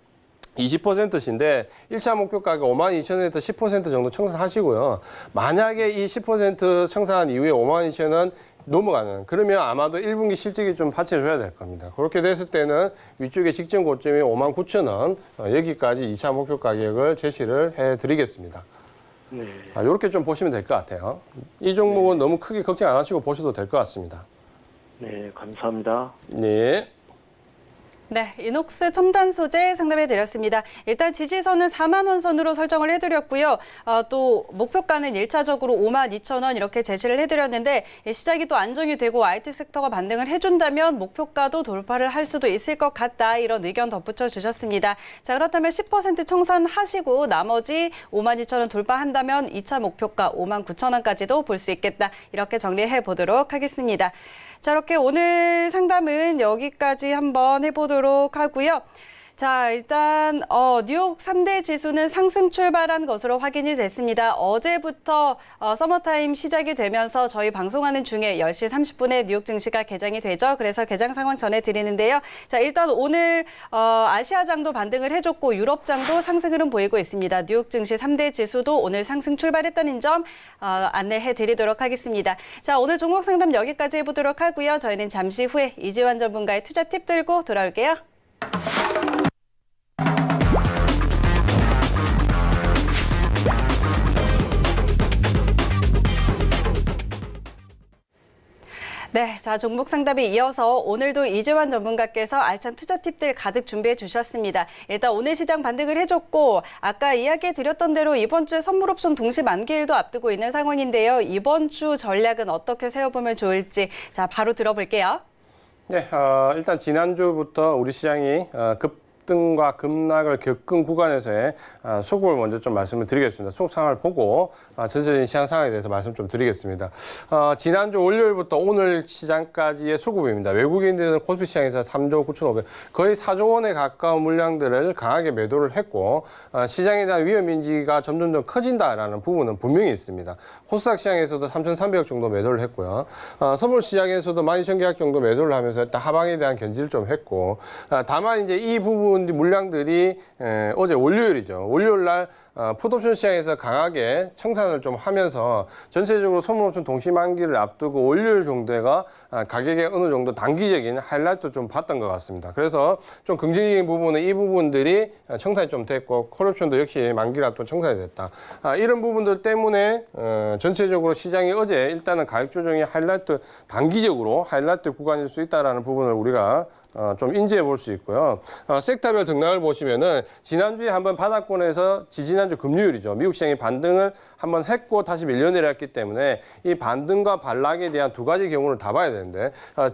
20%신데 1차 목표 가격 52,000원에서 10% 정도 청산하시고요. 만약에 이 10% 청산한 이후에 52,000원 넘어가는, 그러면 아마도 1분기 실적이 좀 받쳐줘야 될 겁니다. 그렇게 됐을 때는 위쪽에 직전 고점이 59,000원, 여기까지 2차 목표 가격을 제시를 해드리겠습니다. 네. 이렇게 좀 보시면 될 것 같아요. 이 종목은 너무 크게 걱정 안 하시고 보셔도 될 것 같습니다. 네, 감사합니다. 네. 네, 이녹스 첨단 소재 상담해 드렸습니다. 일단 지지선은 4만 원 선으로 설정을 해드렸고요. 또 목표가는 1차적으로 52,000원 이렇게 제시를 해드렸는데 시작이 또 안정이 되고 IT 섹터가 반등을 해준다면 목표가도 돌파를 할 수도 있을 것 같다. 이런 의견 덧붙여 주셨습니다. 자, 그렇다면 10% 청산하시고 나머지 52,000원 돌파한다면 2차 목표가 59,000원까지도 볼 수 있겠다. 이렇게 정리해 보도록 하겠습니다. 자, 이렇게 오늘 상담은 여기까지 한번 해보도록 하고요. 자, 일단 뉴욕 3대 지수는 상승 출발한 것으로 확인이 됐습니다. 어제부터 서머타임 시작이 되면서 저희 방송하는 중에 10시 30분에 뉴욕 증시가 개장이 되죠. 그래서 개장 상황 전해드리는데요. 자, 일단 오늘 아시아장도 반등을 해줬고 유럽장도 상승 흐름 보이고 있습니다. 뉴욕 증시 3대 지수도 오늘 상승 출발했다는 점 안내해드리도록 하겠습니다. 자, 오늘 종목 상담 여기까지 해보도록 하고요. 저희는 잠시 후에 이지환 전문가의 투자 팁 들고 돌아올게요. 네, 자, 종목 상담에 이어서 오늘도 이재환 전문가께서 알찬 투자 팁들 가득 준비해 주셨습니다. 일단 오늘 시장 반등을 해줬고 아까 이야기 드렸던 대로 이번 주에 선물 옵션 동시 만기일도 앞두고 있는 상황인데요. 이번 주 전략은 어떻게 세워보면 좋을지 자, 바로 들어볼게요. 네, 일단 지난주부터 우리 시장이 급등과 급락을 겪은 구간에서의 수급을 먼저 좀 말씀을 드리겠습니다. 수급 상황을 보고 전체적인 시장 상황에 대해서 말씀 좀 드리겠습니다. 지난주 월요일부터 오늘 시장까지의 수급입니다. 외국인들은 코스피 시장에서 3조 9,500, 거의 4조 원에 가까운 물량들을 강하게 매도를 했고 시장에 대한 위험 인지가 점점 커진다라는 부분은 분명히 있습니다. 코스닥 시장에서도 3,300억 정도 매도를 했고요. 선물 시장에서도 12,000계약 정도 매도를 하면서 일단 하방에 대한 견지를 좀 했고 다만 이제 이 부분 물량들이 어제 월요일이죠. 월요일 날 풋옵션 시장에서 강하게 청산을 좀 하면서 전체적으로 선물옵션 동시 만기를 앞두고 월요일 정도가 가격에 어느 정도 단기적인 하이라이트 좀 봤던 것 같습니다. 그래서 좀 긍정적인 부분은 이 부분들이 청산이 좀 됐고 콜옵션도 역시 만기를 앞두고 청산이 됐다. 이런 부분들 때문에 전체적으로 시장이 어제 일단은 가격 조정이 하이라이트 단기적으로 하이라이트 구간일 수 있다라는 부분을 우리가 좀 인지해 볼 수 있고요. 섹터별 등락을 보시면은 지난주에 한번 바닥권에서 지지난주 금요일이죠. 미국 시장이 반등을 한번 했고 다시 밀려내렸기 때문에 이 반등과 반락에 대한 두 가지 경우를 다 봐야 되는데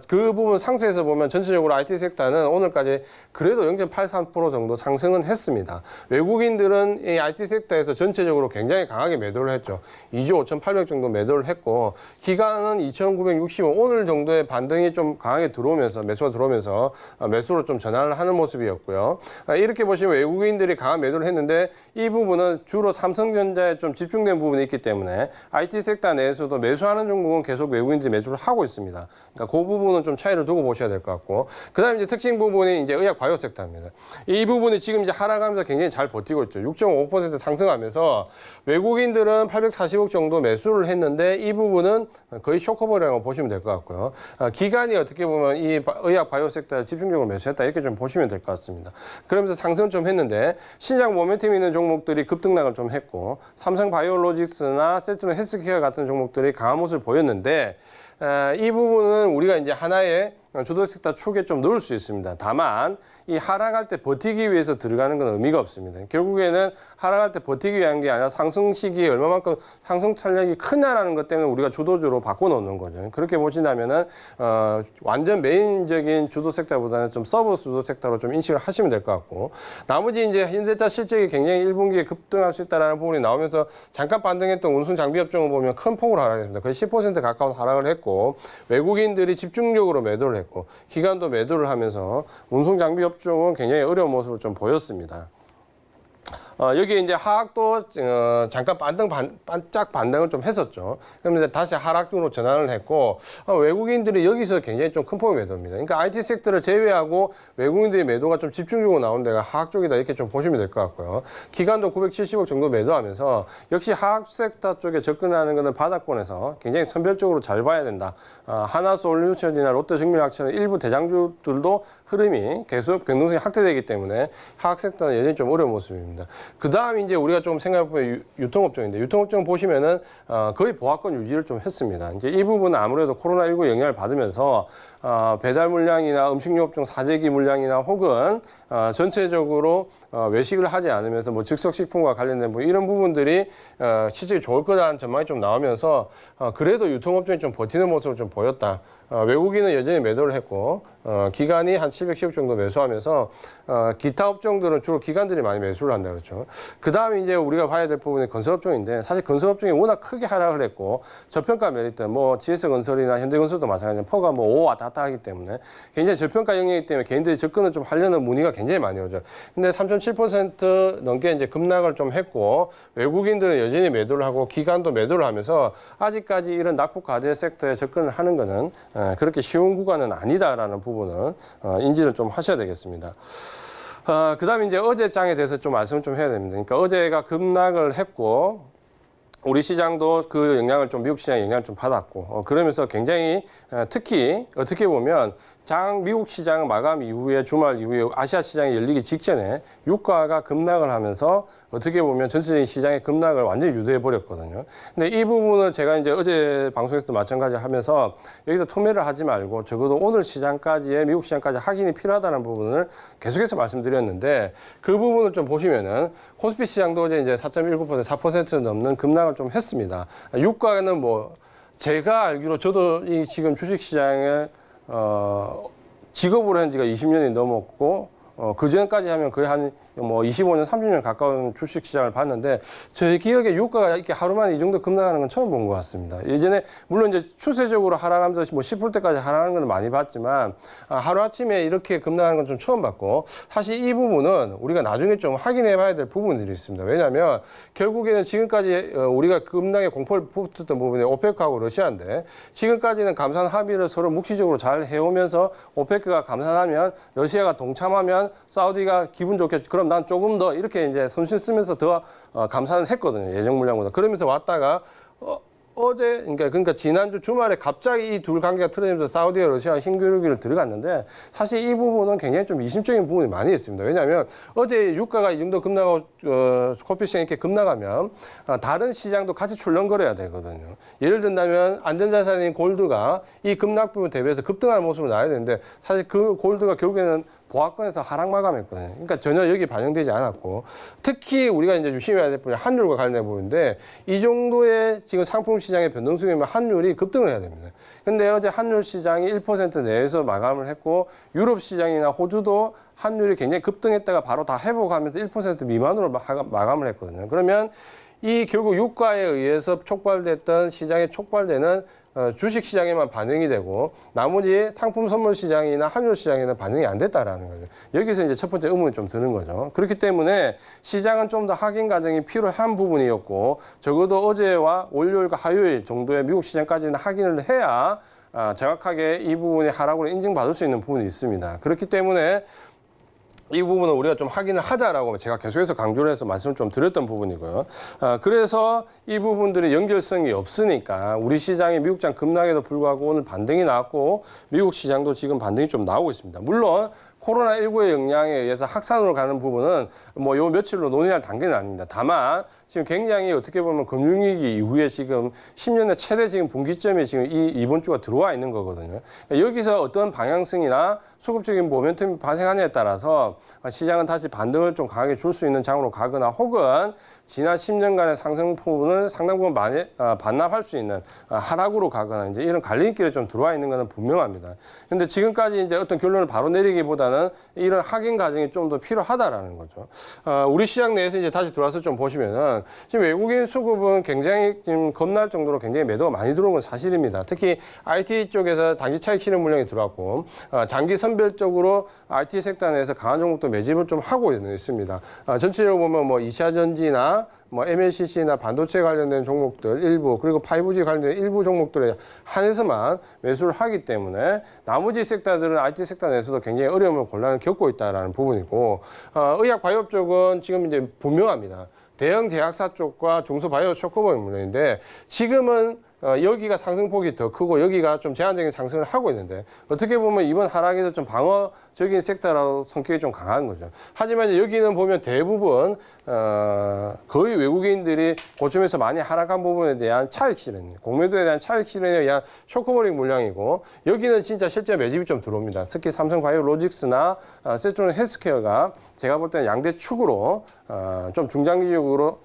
그 부분 상세에서 보면 전체적으로 IT 섹터는 오늘까지 그래도 0.83% 정도 상승은 했습니다. 외국인들은 이 IT 섹터에서 전체적으로 굉장히 강하게 매도를 했죠. 2조 5,800 정도 매도를 했고 기간은 2,960원 오늘 정도의 반등이 좀 강하게 들어오면서 매수가 들어오면서 매수로 좀 전환을 하는 모습이었고요. 이렇게 보시면 외국인들이 강한 매도를 했는데 이 부분은 주로 삼성전자에 좀 집중된 부분이 있기 때문에 IT 섹터 내에서도 매수하는 종목은 계속 외국인들이 매수를 하고 있습니다. 그러니까 그 부분은 좀 차이를 두고 보셔야 될 것 같고 그다음에 이제 특징 부분이 이제 의약 바이오 섹터입니다. 이 부분이 지금 이제 하락하면서 굉장히 잘 버티고 있죠. 6.5% 상승하면서 외국인들은 840억 정도 매수를 했는데 이 부분은 거의 쇼커버라고 보시면 될 것 같고요. 기간이 어떻게 보면 이 의약 바이오 섹터를 집중적으로 매수했다 이렇게 좀 보시면 될 것 같습니다. 그러면서 상승 좀 했는데 신장 모멘텀 있는 종목들이 급등락을 좀 했고 삼성바이오로직스나 셀트론 헬스케어 같은 종목들이 강한 모습을 보였는데 이 부분은 우리가 이제 하나의 주도 섹터 축에 좀 넣을 수 있습니다. 다만 이 하락할 때 버티기 위해서 들어가는 건 의미가 없습니다. 결국에는 하락할 때 버티기 위한 게 아니라 상승 시기에 얼마만큼 상승 탄력이 크냐라는 것 때문에 우리가 주도주로 바꿔놓는 거죠. 그렇게 보신다면은 완전 메인적인 주도 섹터보다는 좀 서브 주도 섹터로 좀 인식을 하시면 될 것 같고 나머지 이제 현대차 실적이 굉장히 1분기에 급등할 수 있다라는 부분이 나오면서 잠깐 반등했던 운송 장비 업종을 보면 큰 폭으로 하락했습니다. 거의 10% 가까운 하락을 했고 외국인들이 집중적으로 매도를 했고 기관도 매도를 하면서 운송 장비 업종은 굉장히 어려운 모습을 좀 보였습니다. 여기에 이제 하락도 잠깐 반짝 반등을 좀 했었죠. 그러면 이제 다시 하락으로 전환을 했고 외국인들이 여기서 굉장히 좀 큰 폭의 매도입니다. 그러니까 IT 섹터를 제외하고 외국인들의 매도가 좀 집중적으로 나온 데가 하락 쪽이다 이렇게 좀 보시면 될 것 같고요. 기간도 970억 정도 매도하면서 역시 하락 섹터 쪽에 접근하는 것은 바닥권에서 굉장히 선별적으로 잘 봐야 된다. 하나솔루션이나 롯데정밀학처럼 일부 대장주들도 흐름이 계속 변동성이 확대되기 때문에 하락 섹터는 여전히 좀 어려운 모습입니다. 그 다음 이제 우리가 좀 생각해보면 유통업종인데 유통업종 보시면은 거의 보합권 유지를 좀 했습니다. 이제 이 부분은 아무래도 코로나19 영향을 받으면서 배달 물량이나 음식료업종 사재기 물량이나 혹은 전체적으로 외식을 하지 않으면서 뭐 즉석식품과 관련된 뭐 이런 부분들이 실질이 좋을 거라는 전망이 좀 나오면서 그래도 유통업종이 좀 버티는 모습을 좀 보였다. 외국인은 여전히 매도를 했고 기관이 한 710억 정도 매수하면서 기타 업종들은 주로 기관들이 많이 매수를 한다 그렇죠. 그 다음에 이제 우리가 봐야 될 부분이 건설업종인데 사실 건설업종이 워낙 크게 하락을 했고 저평가 메리트 뭐 GS건설이나 현대건설도 마찬가지로 퍼가 뭐 5 왔다 갔다 하기 때문에 굉장히 저평가 영역이기 때문에 개인들이 접근을 좀 하려는 문의가 굉장히 많이 오죠. 근데 3.7% 넘게 이제 급락을 좀 했고 외국인들은 여전히 매도를 하고 기관도 매도를 하면서 아직까지 이런 낙폭 과대 섹터에 접근을 하는 거는 그렇게 쉬운 구간은 아니다라는 부분은 인지를 좀 하셔야 되겠습니다. 그 다음에 이제 어제 장에 대해서 좀 말씀을 좀 해야 됩니다. 그러니까 어제가 급락을 했고, 우리 시장도 그 영향을 좀 미국 시장의 영향을 좀 받았고, 그러면서 굉장히 특히 어떻게 보면 미국 시장 마감 이후에 주말 이후에 아시아 시장이 열리기 직전에 유가가 급락을 하면서 어떻게 보면 전체적인 시장의 급락을 완전히 유도해 버렸거든요. 근데 이 부분을 제가 이제 어제 방송에서도 마찬가지 하면서 여기서 토매를 하지 말고 적어도 오늘 시장까지의 미국 시장까지 확인이 필요하다는 부분을 계속해서 말씀드렸는데 그 부분을 좀 보시면은 코스피 시장도 어제 이제 4.19% 4% 넘는 급락을 좀 했습니다. 유가는 뭐 제가 알기로 저도 이 지금 주식 시장에 직업으로 한 지가 20년이 넘었고, 그 전까지 하면 거의 한 뭐 25년, 30년 가까운 주식 시장을 봤는데, 제 기억에 유가가 이렇게 하루 만에 이 정도 급락하는 건 처음 본 것 같습니다. 예전에, 물론 이제 추세적으로 하락하면서 뭐 10%대까지 하락하는 건 많이 봤지만, 하루아침에 이렇게 급락하는 건 좀 처음 봤고, 사실 이 부분은 우리가 나중에 좀 확인해 봐야 될 부분들이 있습니다. 왜냐하면, 결국에는 지금까지 우리가 급락의 공포를 붙었던 부분이 오페크하고 러시아인데, 지금까지는 감산 합의를 서로 묵시적으로 잘 해오면서, 오페크가 감산하면, 러시아가 동참하면, 사우디가 기분 좋게, 그럼 난 조금 더 이렇게 이제 손실 쓰면서 더 감산을 했거든요. 예정 물량보다. 그러면서 왔다가 어제 그러니까 지난주 주말에 갑자기 이 둘 관계가 틀어지면서 사우디와 러시아가 신규르기를 들어갔는데 사실 이 부분은 굉장히 좀 미심적인 부분이 많이 있습니다. 왜냐하면 어제 유가가 이 정도 급락하고 코스피 시장이 이렇게 급락하면 다른 시장도 같이 출렁거려야 되거든요. 예를 든다면 안전자산인 골드가 이 급락 부분 대비해서 급등하는 모습을 나야 되는데 사실 그 골드가 결국에는 보합권에서 하락 마감했거든요. 그러니까 전혀 여기 반영되지 않았고 특히 우리가 이제 유심해야 될 부분이 환율과 관련된 부분인데 이 정도의 지금 상품 시장의 변동성이면 환율이 급등을 해야 됩니다. 근데 어제 환율 시장이 1% 내에서 마감을 했고 유럽 시장이나 호주도 환율이 굉장히 급등했다가 바로 다 회복하면서 1% 미만으로 마감을 했거든요. 그러면 이 결국 유가에 의해서 촉발됐던 시장에 촉발되는 주식 시장에만 반영이 되고 나머지 상품 선물 시장이나 환율 시장에는 반영이 안 됐다라는 거죠. 여기서 이제 첫 번째 의문이 좀 드는 거죠. 그렇기 때문에 시장은 좀 더 확인 과정이 필요한 부분이었고 적어도 어제와 월요일과 화요일 정도의 미국 시장까지는 확인을 해야 정확하게 이 부분의 하락으로 인증받을 수 있는 부분이 있습니다. 그렇기 때문에 이 부분은 우리가 좀 확인을 하자라고 제가 계속해서 강조를 해서 말씀을 좀 드렸던 부분이고요. 그래서 이 부분들이 연결성이 없으니까 우리 시장이 미국 시장 급락에도 불구하고 오늘 반등이 나왔고 미국 시장도 지금 반등이 좀 나오고 있습니다. 물론 코로나19의 영향에 의해서 확산으로 가는 부분은 뭐 요 며칠로 논의할 단계는 아닙니다. 다만 지금 굉장히 어떻게 보면 금융위기 이후에 지금 10년의 최대 지금 분기점에 지금 이번 주가 들어와 있는 거거든요. 여기서 어떤 방향성이나 수급적인 모멘텀이 발생하냐에 따라서 시장은 다시 반등을 좀 강하게 줄 수 있는 장으로 가거나 혹은 지난 10년간의 상승폭을 상당 부분 많이 반납할 수 있는 하락으로 가거나 이제 이런 갈림길에 좀 들어와 있는 것은 분명합니다. 근데 지금까지 이제 어떤 결론을 바로 내리기보다는 이런 확인 과정이 좀 더 필요하다라는 거죠. 우리 시장 내에서 이제 다시 들어와서 좀 보시면은 보면 지금 외국인 수급은 굉장히 지금 겁날 정도로 굉장히 매도가 많이 들어온 건 사실입니다. 특히 IT 쪽에서 단기 차익 실현 물량이 들어왔고 장기 선별적으로 IT 섹터 내에서 강한 종목도 매집을 좀 하고 있습니다. 전체적으로 보면 뭐 이차전지나 뭐 MLCC나 반도체 관련된 종목들 일부 그리고 5G 관련된 일부 종목들에 한해서만 매수를 하기 때문에 나머지 섹터들은 IT 섹터 내에서도 굉장히 어려움을 곤란을 겪고 있다라는 부분이고 의약 바이오 쪽은 지금 이제 분명합니다. 대형 제약사 쪽과 중소바이오 초코바이오 물론인데 지금은 여기가 상승폭이 더 크고 여기가 좀 제한적인 상승을 하고 있는데 어떻게 보면 이번 하락에서 좀 방어적인 섹터라고 성격이 좀 강한 거죠. 하지만 여기는 보면 대부분 거의 외국인들이 고점에서 많이 하락한 부분에 대한 차익 실현, 공매도에 대한 차익 실현에 의한 쇼크버링 물량이고 여기는 진짜 실제 매집이 좀 들어옵니다. 특히 삼성바이오로직스나 세트론 헬스케어가 제가 볼 때는 양대 축으로 좀 중장기적으로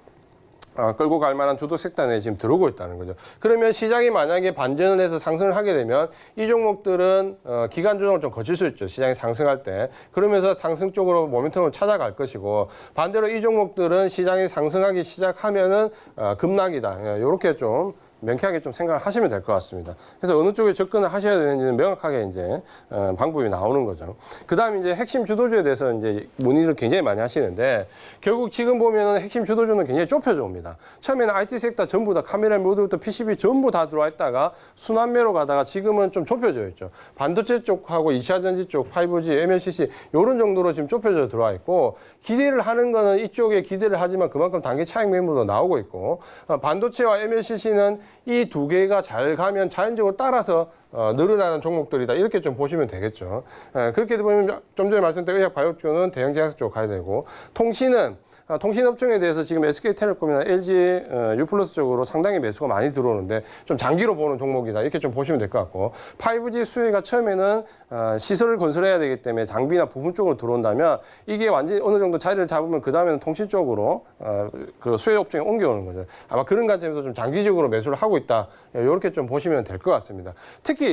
끌고 갈 만한 주도 섹터 내에 지금 들어오고 있다는 거죠. 그러면 시장이 만약에 반전을 해서 상승을 하게 되면 이 종목들은 기간 조정을 좀 거칠 수 있죠. 시장이 상승할 때. 그러면서 상승 쪽으로 모멘텀을 찾아갈 것이고 반대로 이 종목들은 시장이 상승하기 시작하면은 급락이다. 이렇게 좀 명쾌하게 좀 생각을 하시면 될 것 같습니다. 그래서 어느 쪽에 접근을 하셔야 되는지는 명확하게 이제 방법이 나오는 거죠. 그다음 이제 핵심 주도주에 대해서 이제 문의를 굉장히 많이 하시는데 결국 지금 보면은 핵심 주도주는 굉장히 좁혀져 옵니다. 처음에는 IT 섹터 전부 다 카메라 모드부터 PCB 전부 다 들어와 있다가 순환매로 가다가 지금은 좀 좁혀져 있죠. 반도체 쪽하고 2차전지 쪽, 5G, MLCC 이런 정도로 지금 좁혀져 들어와 있고 기대를 하는 거는 이쪽에 기대를 하지만 그만큼 단기 차익 매물도 나오고 있고 반도체와 MLCC는 이 두 개가 잘 가면 자연적으로 따라서 늘어나는 종목들이다. 이렇게 좀 보시면 되겠죠. 그렇게 보면 좀 전에 말씀드린 의약 바이오 쪽은 대형 제약사 쪽 가야 되고 통신업종에 대해서 지금 SK텔레콤이나 LG U+ 쪽으로 상당히 매수가 많이 들어오는데 좀 장기로 보는 종목이다. 이렇게 좀 보시면 될 것 같고 5G 수혜가 처음에는 시설을 건설해야 되기 때문에 장비나 부품 쪽으로 들어온다면 이게 완전히 어느 정도 자리를 잡으면 그 다음에는 통신 쪽으로 그 수혜 업종에 옮겨오는 거죠. 아마 그런 관점에서 좀 장기적으로 매수를 하고 있다. 이렇게 좀 보시면 될 것 같습니다. 특히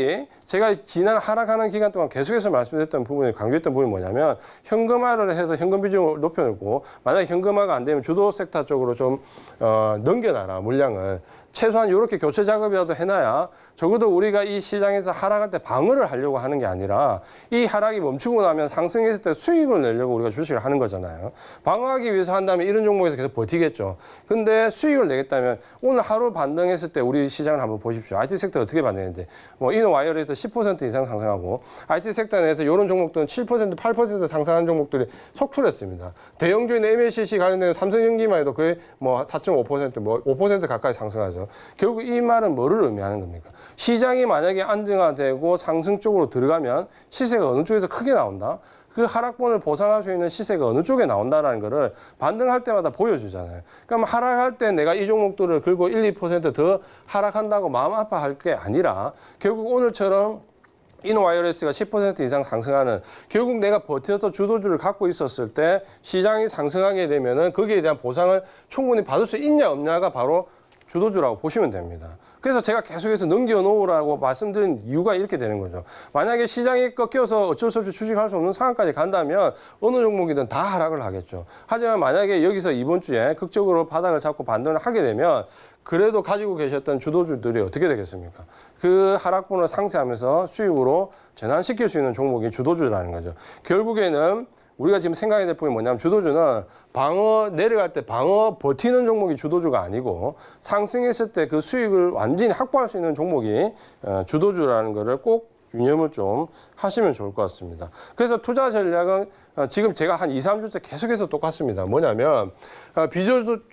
제가 지난 하락하는 기간 동안 계속해서 말씀드렸던 부분이 강조했던 부분이 뭐냐면 현금화를 해서 현금 비중을 높여놓고 만약에 현금화가 안 되면 주도 섹터 쪽으로 좀 넘겨놔라 물량을 최소한 이렇게 교체 작업이라도 해놔야 적어도 우리가 이 시장에서 하락할 때 방어를 하려고 하는 게 아니라 이 하락이 멈추고 나면 상승했을 때 수익을 내려고 우리가 주식을 하는 거잖아요. 방어하기 위해서 한다면 이런 종목에서 계속 버티겠죠. 근데 수익을 내겠다면 오늘 하루 반등했을 때 우리 시장을 한번 보십시오. IT 섹터 어떻게 반등했는지. 뭐 이노와이어에서 10% 이상 상승하고 IT 섹터 내에서 이런 종목들은 7%, 8% 상승한 종목들이 속출했습니다. 대형주인 MLCC 관련된 삼성전기만 해도 거의 뭐 4.5%, 뭐 5% 가까이 상승하죠. 결국 이 말은 뭐를 의미하는 겁니까? 시장이 만약에 안정화되고 상승 쪽으로 들어가면 시세가 어느 쪽에서 크게 나온다? 그 하락분을 보상할 수 있는 시세가 어느 쪽에 나온다는 거를 반등할 때마다 보여주잖아요. 그럼 하락할 때 내가 이 종목들을 긁고 1, 2% 더 하락한다고 마음 아파할 게 아니라 결국 오늘처럼 이노와이어리스가 10% 이상 상승하는 결국 내가 버텨서 주도주를 갖고 있었을 때 시장이 상승하게 되면은 거기에 대한 보상을 충분히 받을 수 있냐 없냐가 바로 주도주라고 보시면 됩니다. 그래서 제가 계속해서 넘겨놓으라고 말씀드린 이유가 이렇게 되는 거죠. 만약에 시장이 꺾여서 어쩔 수 없이 주식할 수 없는 상황까지 간다면 어느 종목이든 다 하락을 하겠죠. 하지만 만약에 여기서 이번 주에 극적으로 바닥을 잡고 반등을 하게 되면 그래도 가지고 계셨던 주도주들이 어떻게 되겠습니까? 그 하락분을 상쇄하면서 수익으로 전환시킬 수 있는 종목이 주도주라는 거죠. 결국에는 우리가 지금 생각해야 될 부분이 뭐냐면 주도주는 내려갈 때 방어 버티는 종목이 주도주가 아니고 상승했을 때 그 수익을 완전히 확보할 수 있는 종목이 주도주라는 거를 꼭 유념을 좀 하시면 좋을 것 같습니다. 그래서 투자 전략은 지금 제가 한 2, 3주째 계속해서 똑같습니다. 뭐냐면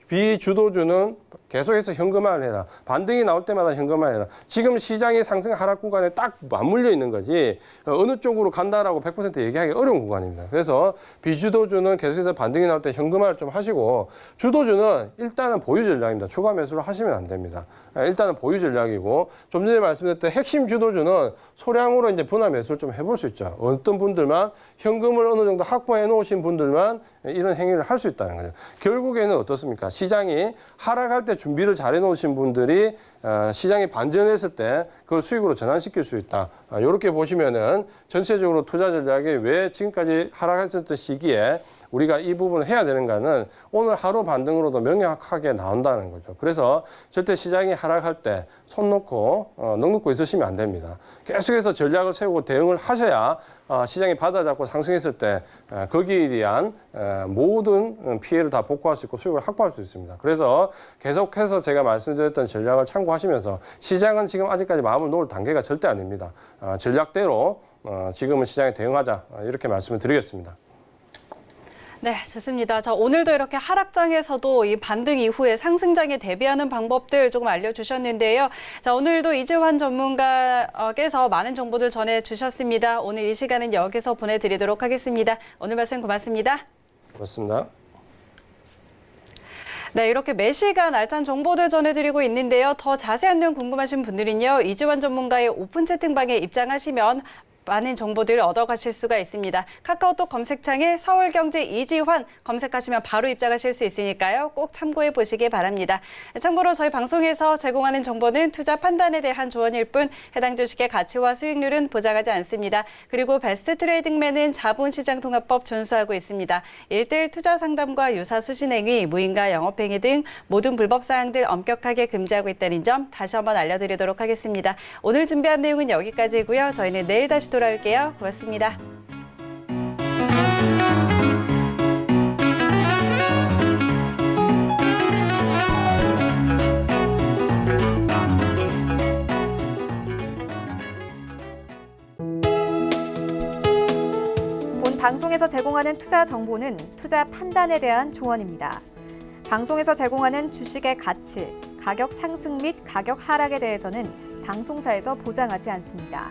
비주도주는 계속해서 현금화를 해라. 반등이 나올 때마다 현금화를 해라. 지금 시장의 상승 하락 구간에 딱 맞물려 있는 거지 어느 쪽으로 간다라고 100% 얘기하기 어려운 구간입니다. 그래서 비주도주는 계속해서 반등이 나올 때 현금화를 좀 하시고 주도주는 일단은 보유 전략입니다. 추가 매수를 하시면 안 됩니다. 일단은 보유 전략이고 좀 전에 말씀드렸던 핵심 주도주는 소량으로 이제 분할 매수를 좀 해볼 수 있죠. 어떤 분들만 현금을 어느 정도 확보해 놓으신 분들만 이런 행위를 할 수 있다는 거죠. 결국에는 어떻습니까? 시장이 하락할 때 준비를 잘 해놓으신 분들이 시장이 반전했을 때 그걸 수익으로 전환시킬 수 있다. 이렇게 보시면은 전체적으로 투자 전략이 왜 지금까지 하락했었던 시기에 우리가 이 부분을 해야 되는가는 오늘 하루 반등으로도 명확하게 나온다는 거죠. 그래서 절대 시장이 하락할 때 손 놓고 넋 놓고 있으시면 안 됩니다. 계속해서 전략을 세우고 대응을 하셔야 시장이 바닥잡고 상승했을 때 거기에 대한 모든 피해를 다 복구할 수 있고 수익을 확보할 수 있습니다. 그래서 계속해서 제가 말씀드렸던 전략을 참고하시면서 시장은 지금 아직까지 마음을 놓을 단계가 절대 아닙니다. 전략대로 지금은 시장에 대응하자 이렇게 말씀을 드리겠습니다. 네, 좋습니다. 자, 오늘도 이렇게 하락장에서도 이 반등 이후에 상승장에 대비하는 방법들 조금 알려주셨는데요. 자, 오늘도 이재환 전문가께서 많은 정보들 전해주셨습니다. 오늘 이 시간은 여기서 보내드리도록 하겠습니다. 오늘 말씀 고맙습니다. 고맙습니다. 네, 이렇게 매시간 알찬 정보들 전해드리고 있는데요. 더 자세한 내용 궁금하신 분들은요, 이재환 전문가의 오픈 채팅방에 입장하시면 많은 정보들을 얻어가실 수가 있습니다. 카카오톡 검색창에 서울경제 이지환 검색하시면 바로 입장하실 수 있으니까요. 꼭 참고해 보시기 바랍니다. 참고로 저희 방송에서 제공하는 정보는 투자 판단에 대한 조언일 뿐 해당 주식의 가치와 수익률은 보장하지 않습니다. 그리고 베스트 트레이딩맨은 자본시장통합법 준수하고 있습니다. 1:1 투자 상담과 유사 수신행위, 무인가 영업행위 등 모든 불법 사항들 엄격하게 금지하고 있다는 점 다시 한번 알려드리도록 하겠습니다. 오늘 준비한 내용은 여기까지고요. 저희는 내일 다시 돌아올게요. 고맙습니다. 본 방송에서 제공하는 투자 정보는 투자 판단에 대한 조언입니다. 방송에서 제공하는 주식의 가치, 가격 상승 및 가격 하락에 대해서는 방송사에서 보장하지 않습니다.